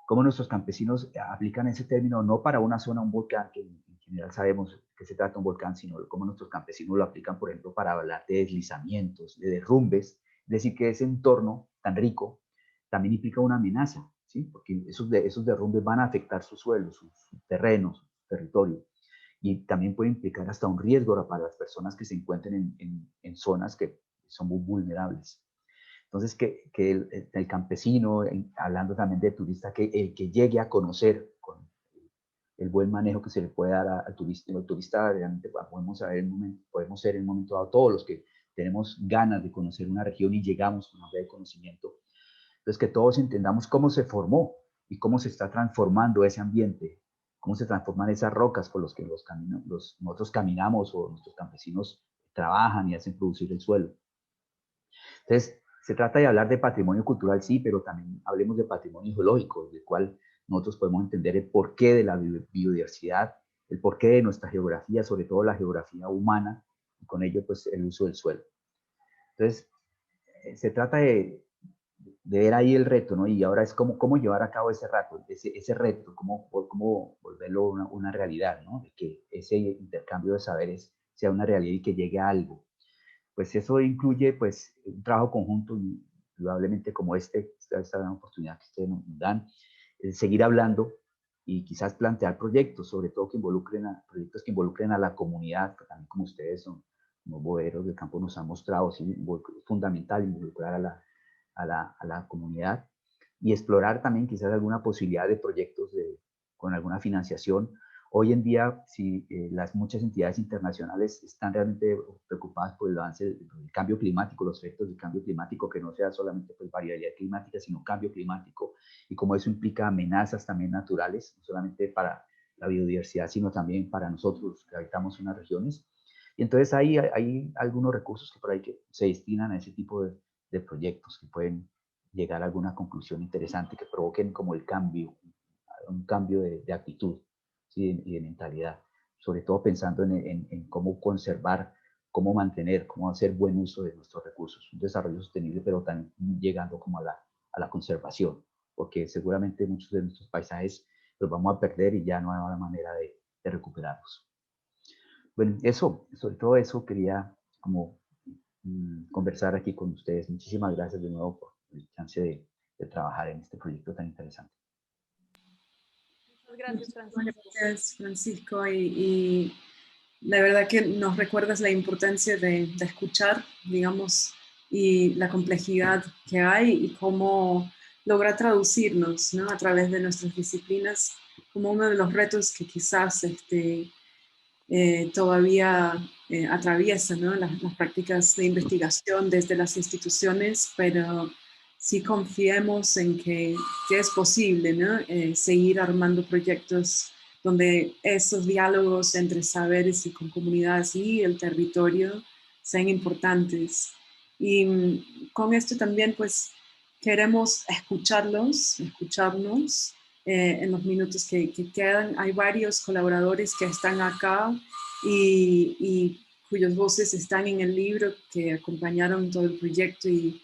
Cómo nuestros campesinos aplican ese término no para una zona, un volcán, que en general sabemos que se trata de un volcán, sino cómo nuestros campesinos lo aplican, por ejemplo, para hablar de deslizamientos, de derrumbes. Es decir, que ese entorno tan rico también implica una amenaza, ¿sí? Porque esos derrumbes van a afectar su suelo, sus terrenos, su territorio. Y también puede implicar hasta un riesgo para las personas que se encuentren en zonas que son muy vulnerables. Entonces, que el campesino, hablando también de turista, que el que llegue a conocer con el buen manejo que se le puede dar al turista, el turista realmente podemos ser en un momento dado todos los que tenemos ganas de conocer una región y llegamos con una red de conocimiento. Entonces, que todos entendamos cómo se formó y cómo se está transformando ese ambiente, cómo se transforman esas rocas por los que nosotros caminamos o nuestros campesinos trabajan y hacen producir el suelo. Entonces, se trata de hablar de patrimonio cultural, sí, pero también hablemos de patrimonio geológico, del cual nosotros podemos entender el porqué de la biodiversidad, el porqué de nuestra geografía, sobre todo la geografía humana, y con ello, pues, el uso del suelo. Entonces, se trata de ver ahí el reto, ¿no? Y ahora es cómo llevar a cabo ese reto, cómo volverlo una realidad, ¿no? De que ese intercambio de saberes sea una realidad y que llegue a algo. Pues eso incluye pues un trabajo conjunto, indudablemente como esta gran oportunidad que ustedes nos dan, seguir hablando y quizás plantear proyectos, sobre todo proyectos que involucren a la comunidad, que también como ustedes son los boderos del campo nos han mostrado, ¿sí? Es fundamental involucrar a la comunidad y explorar también quizás alguna posibilidad de proyectos con alguna financiación. Hoy en día, si muchas entidades internacionales están realmente preocupadas por el avance del cambio climático, los efectos del cambio climático, que no sea solamente pues, variabilidad climática, sino cambio climático, y cómo eso implica amenazas también naturales, no solamente para la biodiversidad, sino también para nosotros que habitamos en las regiones. Y entonces hay algunos recursos que por ahí que se destinan a ese tipo de proyectos que pueden llegar a alguna conclusión interesante, que provoquen como un cambio de actitud, ¿sí? Y de mentalidad, sobre todo pensando en cómo conservar, cómo mantener, cómo hacer buen uso de nuestros recursos, un desarrollo sostenible, pero también llegando como a la conservación, porque seguramente muchos de nuestros paisajes los vamos a perder y ya no habrá manera de recuperarlos. Bueno, sobre todo eso quería como conversar aquí con ustedes. Muchísimas gracias de nuevo por el chance de trabajar en este proyecto tan interesante. Muchas gracias, Francisco. Gracias, Francisco. Y la verdad que nos recuerdas la importancia de escuchar, digamos, y la complejidad que hay y cómo lograr traducirnos, ¿no? A través de nuestras disciplinas como uno de los retos que quizás todavía atraviesa, ¿no? las prácticas de investigación desde las instituciones, pero sí confiemos en que es posible, ¿no? Seguir armando proyectos donde esos diálogos entre saberes y con comunidades y el territorio sean importantes. Y con esto también pues queremos escucharnos en los minutos que quedan. Hay varios colaboradores que están acá y cuyas voces están en el libro, que acompañaron todo el proyecto y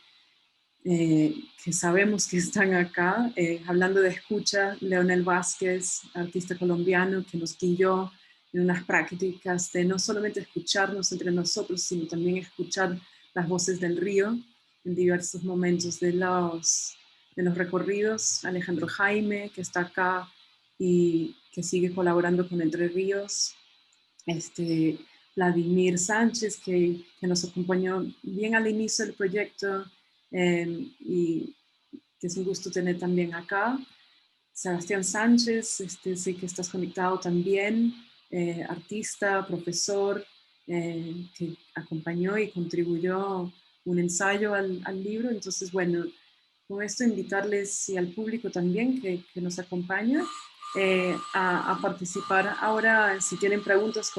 que sabemos que están acá. Hablando de escucha, Leonel Vázquez, artista colombiano, que nos guió en unas prácticas de no solamente escucharnos entre nosotros, sino también escuchar las voces del río en diversos momentos de los recorridos. Alejandro Jaime, que está acá y que sigue colaborando con Entre Ríos. Vladimir Sánchez, que nos acompañó bien al inicio del proyecto, y que es un gusto tener también acá. Sebastián Sánchez, sé que estás conectado también, artista, profesor, que acompañó y contribuyó un ensayo al libro. Entonces, bueno, con esto invitarles y al público también que nos acompaña a participar ahora, si tienen preguntas,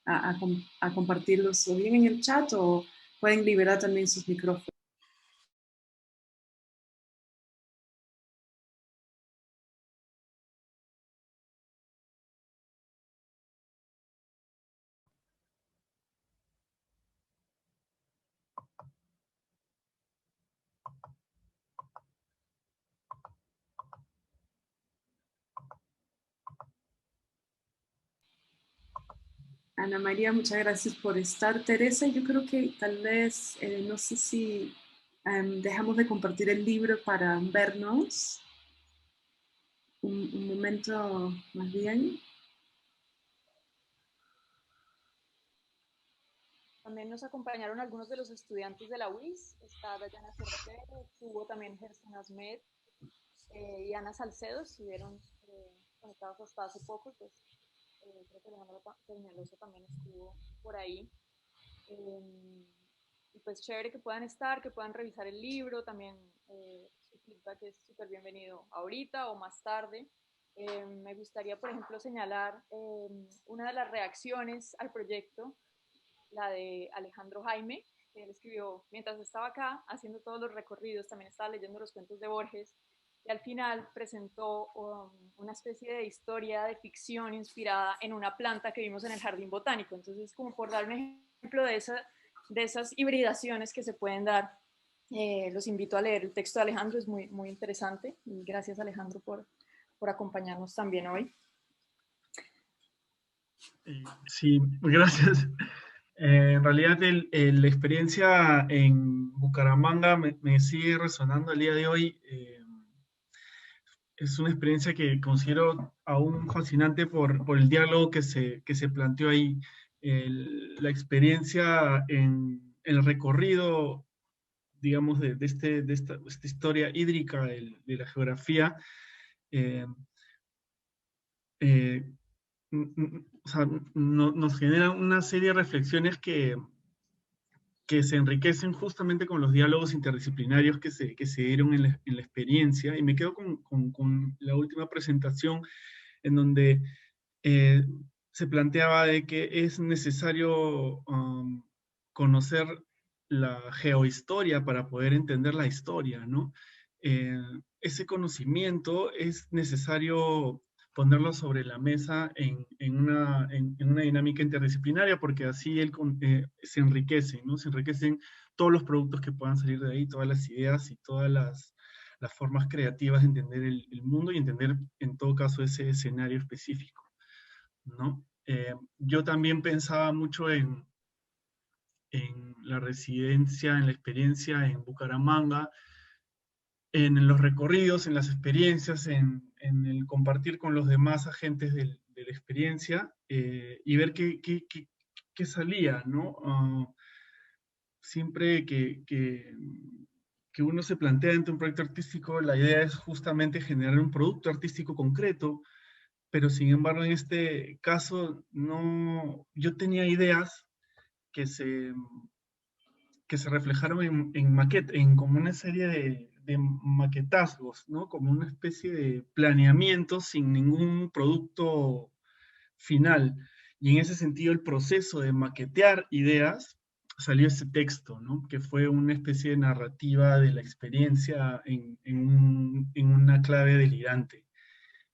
a compartirlos o bien en el chat o pueden liberar también sus micrófonos. Ana María, muchas gracias por estar. Teresa, yo creo que tal vez, no sé si dejamos de compartir el libro para vernos un momento más bien. También nos acompañaron algunos de los estudiantes de la UIS. Está Dayana Cercero, estuvo también Gerson Asmed y Ana Salcedo, estuvieron conectados hasta hace poco. Pues creo que Alejandro Peñalosa también estuvo por ahí. Y pues chévere que puedan estar, que puedan revisar el libro. También su feedback es súper bienvenido ahorita o más tarde. Me gustaría, por ejemplo, señalar una de las reacciones al proyecto, la de Alejandro Jaime, que él escribió mientras estaba acá haciendo todos los recorridos, también estaba leyendo los cuentos de Borges, y al final presentó una especie de historia de ficción inspirada en una planta que vimos en el jardín botánico. Entonces, como por dar un ejemplo de esas hibridaciones que se pueden dar, los invito a leer el texto de Alejandro, es muy, muy interesante, y gracias Alejandro por acompañarnos también hoy. Sí, gracias. En realidad la experiencia en Bucaramanga me sigue resonando el día de hoy. Es una experiencia que considero aún fascinante por el diálogo que se planteó ahí. La experiencia en el recorrido, digamos, de esta historia hídrica de la geografía, eh, eh, o sea, nos genera una serie de reflexiones que se enriquecen justamente con los diálogos interdisciplinarios que se dieron en la experiencia. Y me quedo con la última presentación en donde se planteaba de que es necesario conocer la geohistoria para poder entender la historia, ¿no? Ese conocimiento es necesario ponerlo sobre la mesa en una dinámica interdisciplinaria, porque así se enriquecen, ¿no? Se enriquecen todos los productos que puedan salir de ahí, todas las ideas y todas las formas creativas de entender el mundo y entender, en todo caso, ese escenario específico, ¿no? Yo también pensaba mucho en la residencia, en la experiencia en Bucaramanga, en los recorridos, en las experiencias, en el compartir con los demás agentes de la experiencia y ver qué salía, ¿no? Siempre que uno se plantea ante un proyecto artístico, la idea es justamente generar un producto artístico concreto, pero sin embargo en este caso no, yo tenía ideas que se reflejaron en como una serie de maquetazgos, ¿no? Como una especie de planeamiento sin ningún producto final. Y en ese sentido, el proceso de maquetear ideas, salió ese texto, ¿no? Que fue una especie de narrativa de la experiencia en una clave delirante.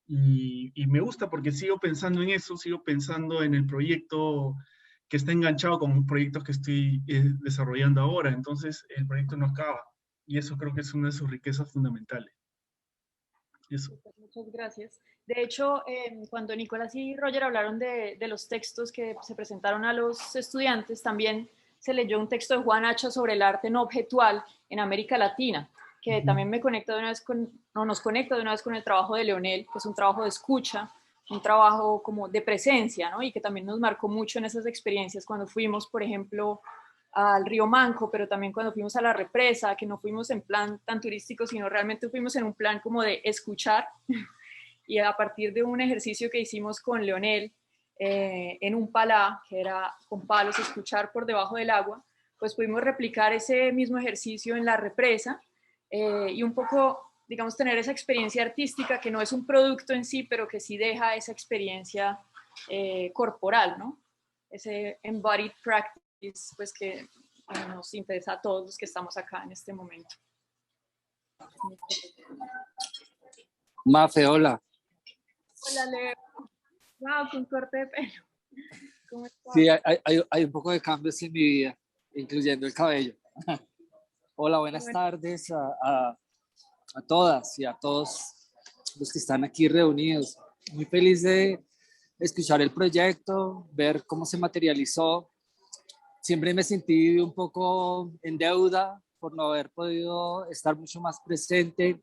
Y me gusta porque sigo pensando en eso, sigo pensando en el proyecto que está enganchado con proyectos que estoy desarrollando ahora. Entonces, el proyecto no acaba. Y eso creo que es una de sus riquezas fundamentales. Eso. Muchas gracias. De hecho, cuando Nicolás y Roger hablaron de los textos que se presentaron a los estudiantes, también se leyó un texto de Juan Hacha sobre el arte no objetual en América Latina, que también me conecta de una vez nos conecta de una vez con el trabajo de Leonel, que es un trabajo de escucha, un trabajo como de presencia, ¿no? Y que también nos marcó mucho en esas experiencias cuando fuimos, por ejemplo, al río Manco, pero también cuando fuimos a la represa, que no fuimos en plan tan turístico, sino realmente fuimos en un plan como de escuchar. Y a partir de un ejercicio que hicimos con Leonel en un palá, que era con palos escuchar por debajo del agua, pues pudimos replicar ese mismo ejercicio en la represa y un poco, digamos, tener esa experiencia artística que no es un producto en sí, pero que sí deja esa experiencia corporal, ¿no? Ese embodied practice, pues que nos interesa a todos los que estamos acá en este momento. Mafe, hola. Hola, Leo. Wow, con corte de pelo. ¿Cómo estás? Sí, hay un poco de cambios en mi vida, incluyendo el cabello. Hola, buenas tardes a todas y a todos los que están aquí reunidos. Muy feliz de escuchar el proyecto, ver cómo se materializó. Siempre me sentí un poco en deuda por no haber podido estar mucho más presente.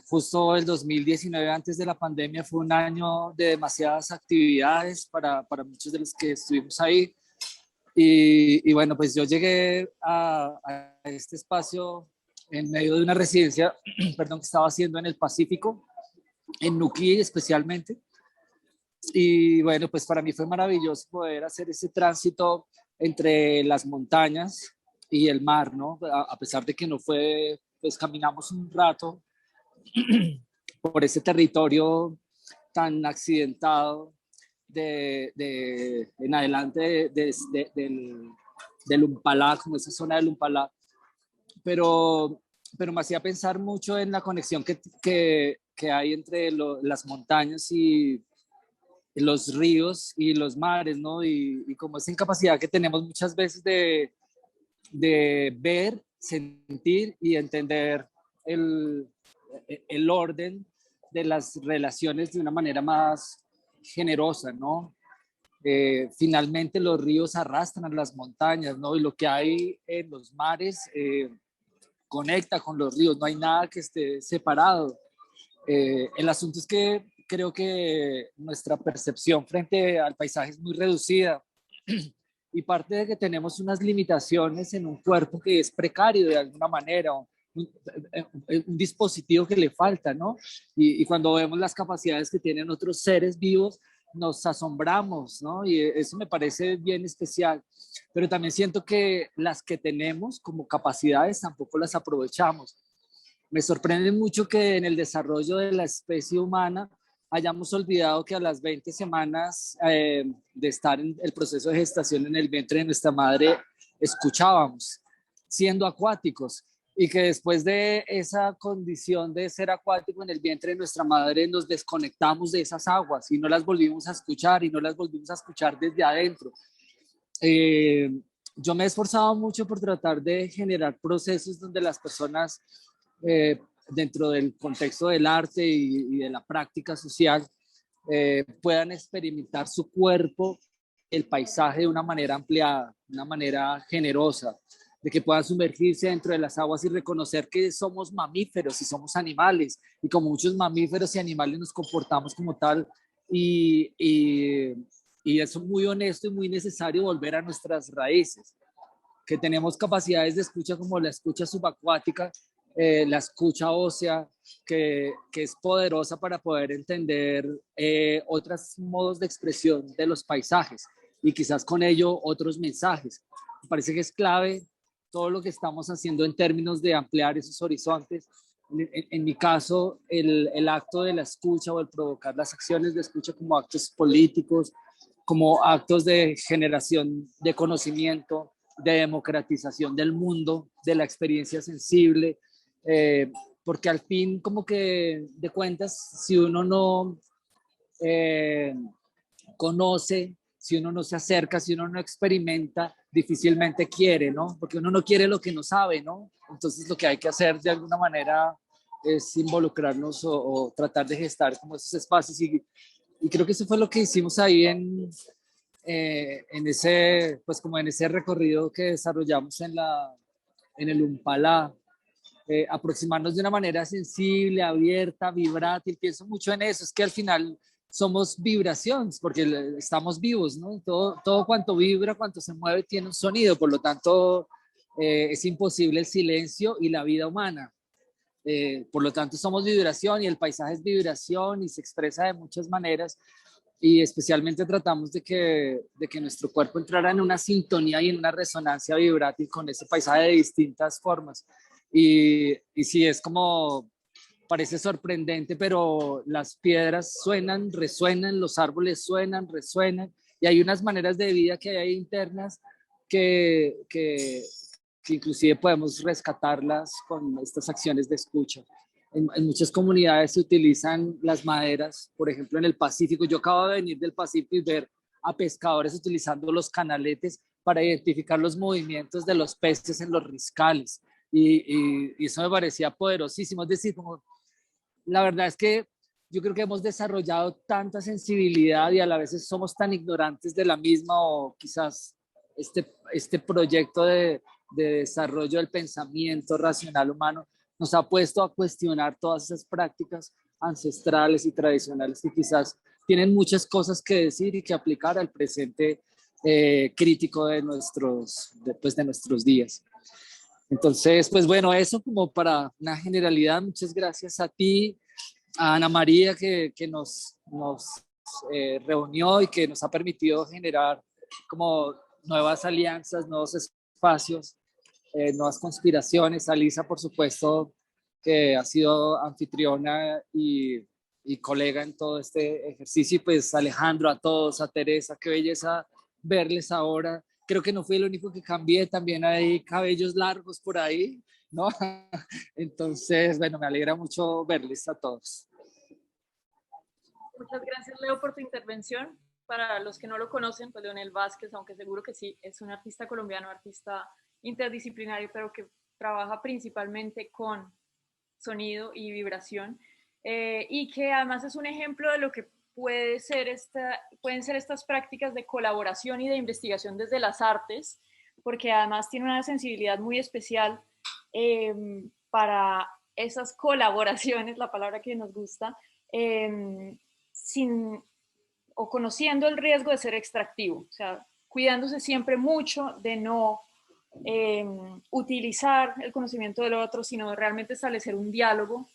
Justo el 2019, antes de la pandemia, fue un año de demasiadas actividades para muchos de los que estuvimos ahí. Y bueno, pues yo llegué a este espacio en medio de una residencia, perdón, que estaba haciendo en el Pacífico, en Nuquí especialmente. Y bueno, pues para mí fue maravilloso poder hacer ese tránsito entre las montañas y el mar, ¿no? A pesar de que no fue, pues caminamos un rato por ese territorio tan accidentado en adelante del Umpalá, como esa zona del Umpalá, pero me hacía pensar mucho en la conexión que hay entre las montañas y los ríos y los mares, ¿no? Y como esa incapacidad que tenemos muchas veces de ver, sentir y entender el orden de las relaciones de una manera más generosa, ¿no? Finalmente los ríos arrastran las montañas, ¿no? Y lo que hay en los mares conecta con los ríos, no hay nada que esté separado. El asunto es que creo que nuestra percepción frente al paisaje es muy reducida y parte de que tenemos unas limitaciones en un cuerpo que es precario de alguna manera, un dispositivo que le falta, ¿no? Y cuando vemos las capacidades que tienen otros seres vivos, nos asombramos, ¿no? Y eso me parece bien especial, pero también siento que las que tenemos como capacidades tampoco las aprovechamos. Me sorprende mucho que en el desarrollo de la especie humana hayamos olvidado que a las 20 semanas de estar en el proceso de gestación en el vientre de nuestra madre, escuchábamos, siendo acuáticos, y que después de esa condición de ser acuático en el vientre de nuestra madre nos desconectamos de esas aguas y no las volvimos a escuchar y no las volvimos a escuchar desde adentro. Yo me he esforzado mucho por tratar de generar procesos donde las personas dentro del contexto del arte y de la práctica social puedan experimentar su cuerpo, el paisaje de una manera ampliada, de una manera generosa, de que puedan sumergirse dentro de las aguas y reconocer que somos mamíferos y somos animales, y como muchos mamíferos y animales nos comportamos como tal, y es muy honesto y muy necesario volver a nuestras raíces, que tenemos capacidades de escucha como la escucha subacuática, la escucha ósea, que es poderosa para poder entender otros modos de expresión de los paisajes y quizás con ello otros mensajes. Me parece que es clave todo lo que estamos haciendo en términos de ampliar esos horizontes. En mi caso, el acto de la escucha o el provocar las acciones de escucha como actos políticos, como actos de generación de conocimiento, de democratización del mundo, de la experiencia sensible, porque al fin, como que de cuentas, si uno no conoce, si uno no se acerca, si uno no experimenta, difícilmente quiere, ¿no? Porque uno no quiere lo que no sabe, ¿no? Entonces lo que hay que hacer de alguna manera es involucrarnos o tratar de gestar como esos espacios y creo que eso fue lo que hicimos ahí en ese, pues como en ese recorrido que desarrollamos en el Umpalá. Aproximarnos de una manera sensible, abierta, vibrátil. Pienso mucho en eso, es que al final somos vibraciones, porque estamos vivos, ¿no? Todo cuanto vibra, cuanto se mueve, tiene un sonido, por lo tanto, es imposible el silencio y la vida humana. Por lo tanto, somos vibración y el paisaje es vibración y se expresa de muchas maneras y especialmente tratamos de que nuestro cuerpo entrara en una sintonía y en una resonancia vibrátil con ese paisaje de distintas formas. Y sí, es como, parece sorprendente, pero las piedras suenan, resuenan, los árboles suenan, resuenan, y hay unas maneras de vida que hay internas que inclusive podemos rescatarlas con estas acciones de escucha. En muchas comunidades se utilizan las maderas, por ejemplo en el Pacífico. Yo acabo de venir del Pacífico y ver a pescadores utilizando los canaletes para identificar los movimientos de los peces en los riscales. Y eso me parecía poderosísimo. Es decir, como, la verdad es que yo creo que hemos desarrollado tanta sensibilidad y a la vez somos tan ignorantes de la misma, o quizás este proyecto de desarrollo del pensamiento racional humano nos ha puesto a cuestionar todas esas prácticas ancestrales y tradicionales que quizás tienen muchas cosas que decir y que aplicar al presente crítico de nuestros días. Entonces, pues bueno, eso como para una generalidad. Muchas gracias a ti, a Ana María, que nos reunió y que nos ha permitido generar como nuevas alianzas, nuevos espacios, nuevas conspiraciones. A Lisa, por supuesto, que ha sido anfitriona y colega en todo este ejercicio. Y pues Alejandro, a todos, a Teresa, qué belleza verles ahora. Creo que no fui el único que cambié, también hay cabellos largos por ahí, ¿no? Entonces, bueno, me alegra mucho verles a todos. Muchas gracias, Leo, por tu intervención. Para los que no lo conocen, pues Leonel Vázquez, aunque seguro que sí, es un artista colombiano, artista interdisciplinario, pero que trabaja principalmente con sonido y vibración, y que además es un ejemplo de lo que pueden ser estas prácticas de colaboración y de investigación desde las artes, porque además tiene una sensibilidad muy especial para esas colaboraciones, la palabra que nos gusta, o conociendo el riesgo de ser extractivo, o sea, cuidándose siempre mucho de no utilizar el conocimiento del otro, sino de realmente establecer un diálogo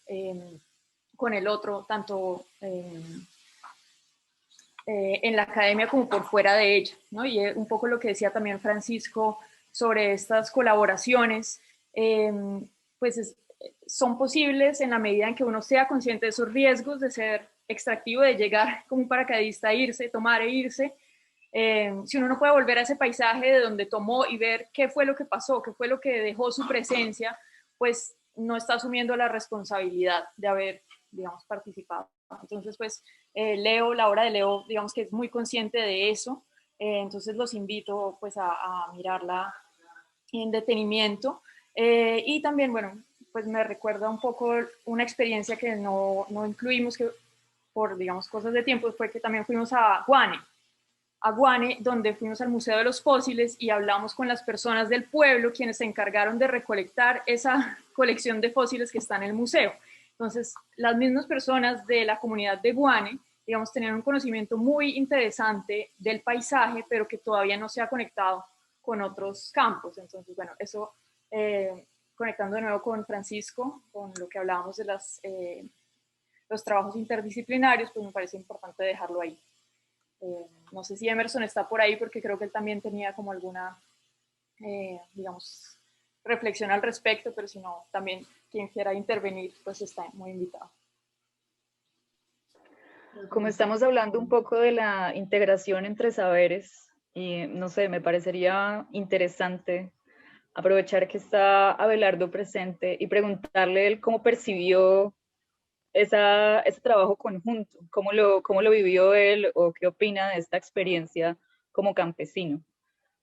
con el otro, tanto en la academia como por fuera de ella, ¿no? Y un poco lo que decía también Francisco sobre estas colaboraciones, pues son posibles en la medida en que uno sea consciente de esos riesgos de ser extractivo, de llegar como un paracaidista, irse, tomar e irse. Si uno no puede volver a ese paisaje de donde tomó y ver qué fue lo que pasó, qué fue lo que dejó su presencia, pues no está asumiendo la responsabilidad de haber, digamos, participado. Entonces, pues Leo, la obra de Leo, digamos que es muy consciente de eso, entonces los invito pues a mirarla en detenimiento, y también, bueno, pues me recuerda un poco una experiencia que no incluimos, que por, digamos, cosas de tiempo, fue que también fuimos a Guane, donde fuimos al Museo de los Fósiles y hablamos con las personas del pueblo, quienes se encargaron de recolectar esa colección de fósiles que está en el museo. Entonces, las mismas personas de la comunidad de Guane, digamos, tenían un conocimiento muy interesante del paisaje, pero que todavía no se ha conectado con otros campos. Entonces, bueno, eso, conectando de nuevo con Francisco, con lo que hablábamos de los trabajos interdisciplinarios, pues me parece importante dejarlo ahí. No sé si Emerson está por ahí, porque creo que él también tenía como alguna, digamos, reflexión al respecto, pero si no, también quien quiera intervenir, pues está muy invitado. Como estamos hablando un poco de la integración entre saberes, y no sé, me parecería interesante aprovechar que está Abelardo presente y preguntarle él cómo percibió ese trabajo conjunto, cómo lo vivió él o qué opina de esta experiencia como campesino.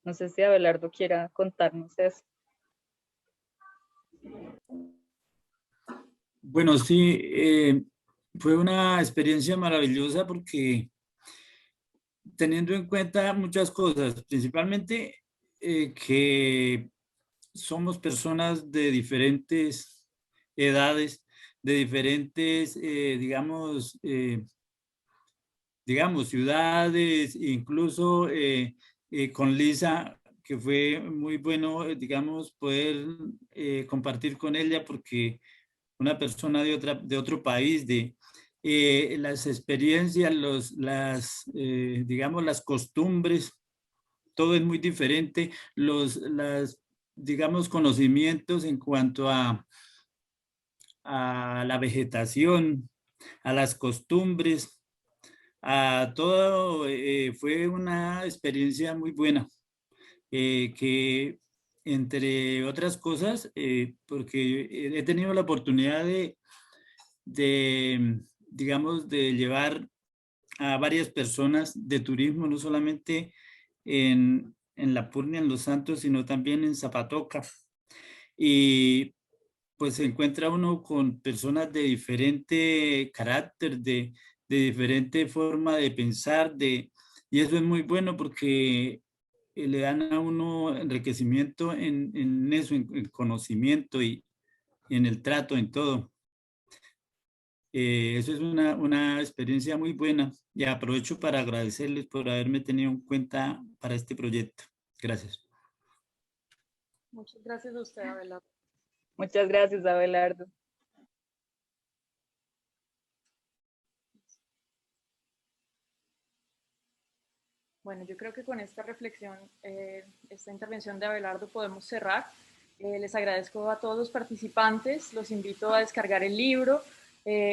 No sé si Abelardo quiera contarnos eso. Bueno, sí, fue una experiencia maravillosa porque teniendo en cuenta muchas cosas, principalmente que somos personas de diferentes edades, de diferentes, digamos, digamos, ciudades, incluso con Lisa, que fue muy bueno, digamos, poder compartir con ella, porque una persona de otro país, las experiencias, digamos, las costumbres, todo es muy diferente, digamos, conocimientos en cuanto a la vegetación, a las costumbres, a todo, fue una experiencia muy buena, que entre otras cosas, porque he tenido la oportunidad digamos, de llevar a varias personas de turismo, no solamente en La Purnia, en Los Santos, sino también en Zapatoca. Y pues se encuentra uno con personas de diferente carácter, de diferente forma de pensar, y eso es muy bueno porque le dan a uno enriquecimiento en eso, en conocimiento y en el trato, en todo. Eso es una experiencia muy buena y aprovecho para agradecerles por haberme tenido en cuenta para este proyecto. Gracias. Muchas gracias a usted, Abelardo. Muchas gracias, Abelardo. Bueno, yo creo que con esta reflexión, esta intervención de Abelardo podemos cerrar. Les agradezco a todos los participantes, los invito a descargar el libro,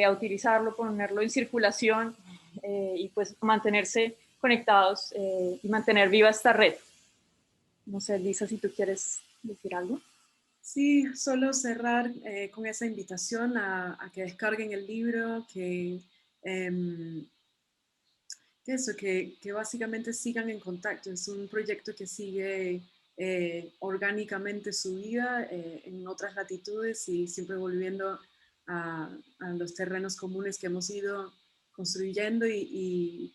a utilizarlo, ponerlo en circulación y pues mantenerse conectados y mantener viva esta red. No sé, Lisa, si tú quieres decir algo. Sí, solo cerrar con esa invitación a que descarguen el libro, que básicamente sigan en contacto. Es un proyecto que sigue orgánicamente su vida en otras latitudes y siempre volviendo a los terrenos comunes que hemos ido construyendo y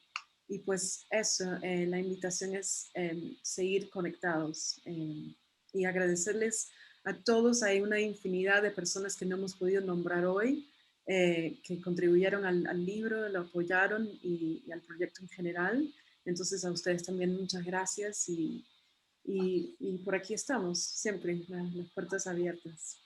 pues eso, la invitación es seguir conectados y agradecerles a todos. Hay una infinidad de personas que no hemos podido nombrar hoy, que contribuyeron al libro, lo apoyaron y al proyecto en general. Entonces a ustedes también muchas gracias y por aquí estamos, siempre, las puertas abiertas.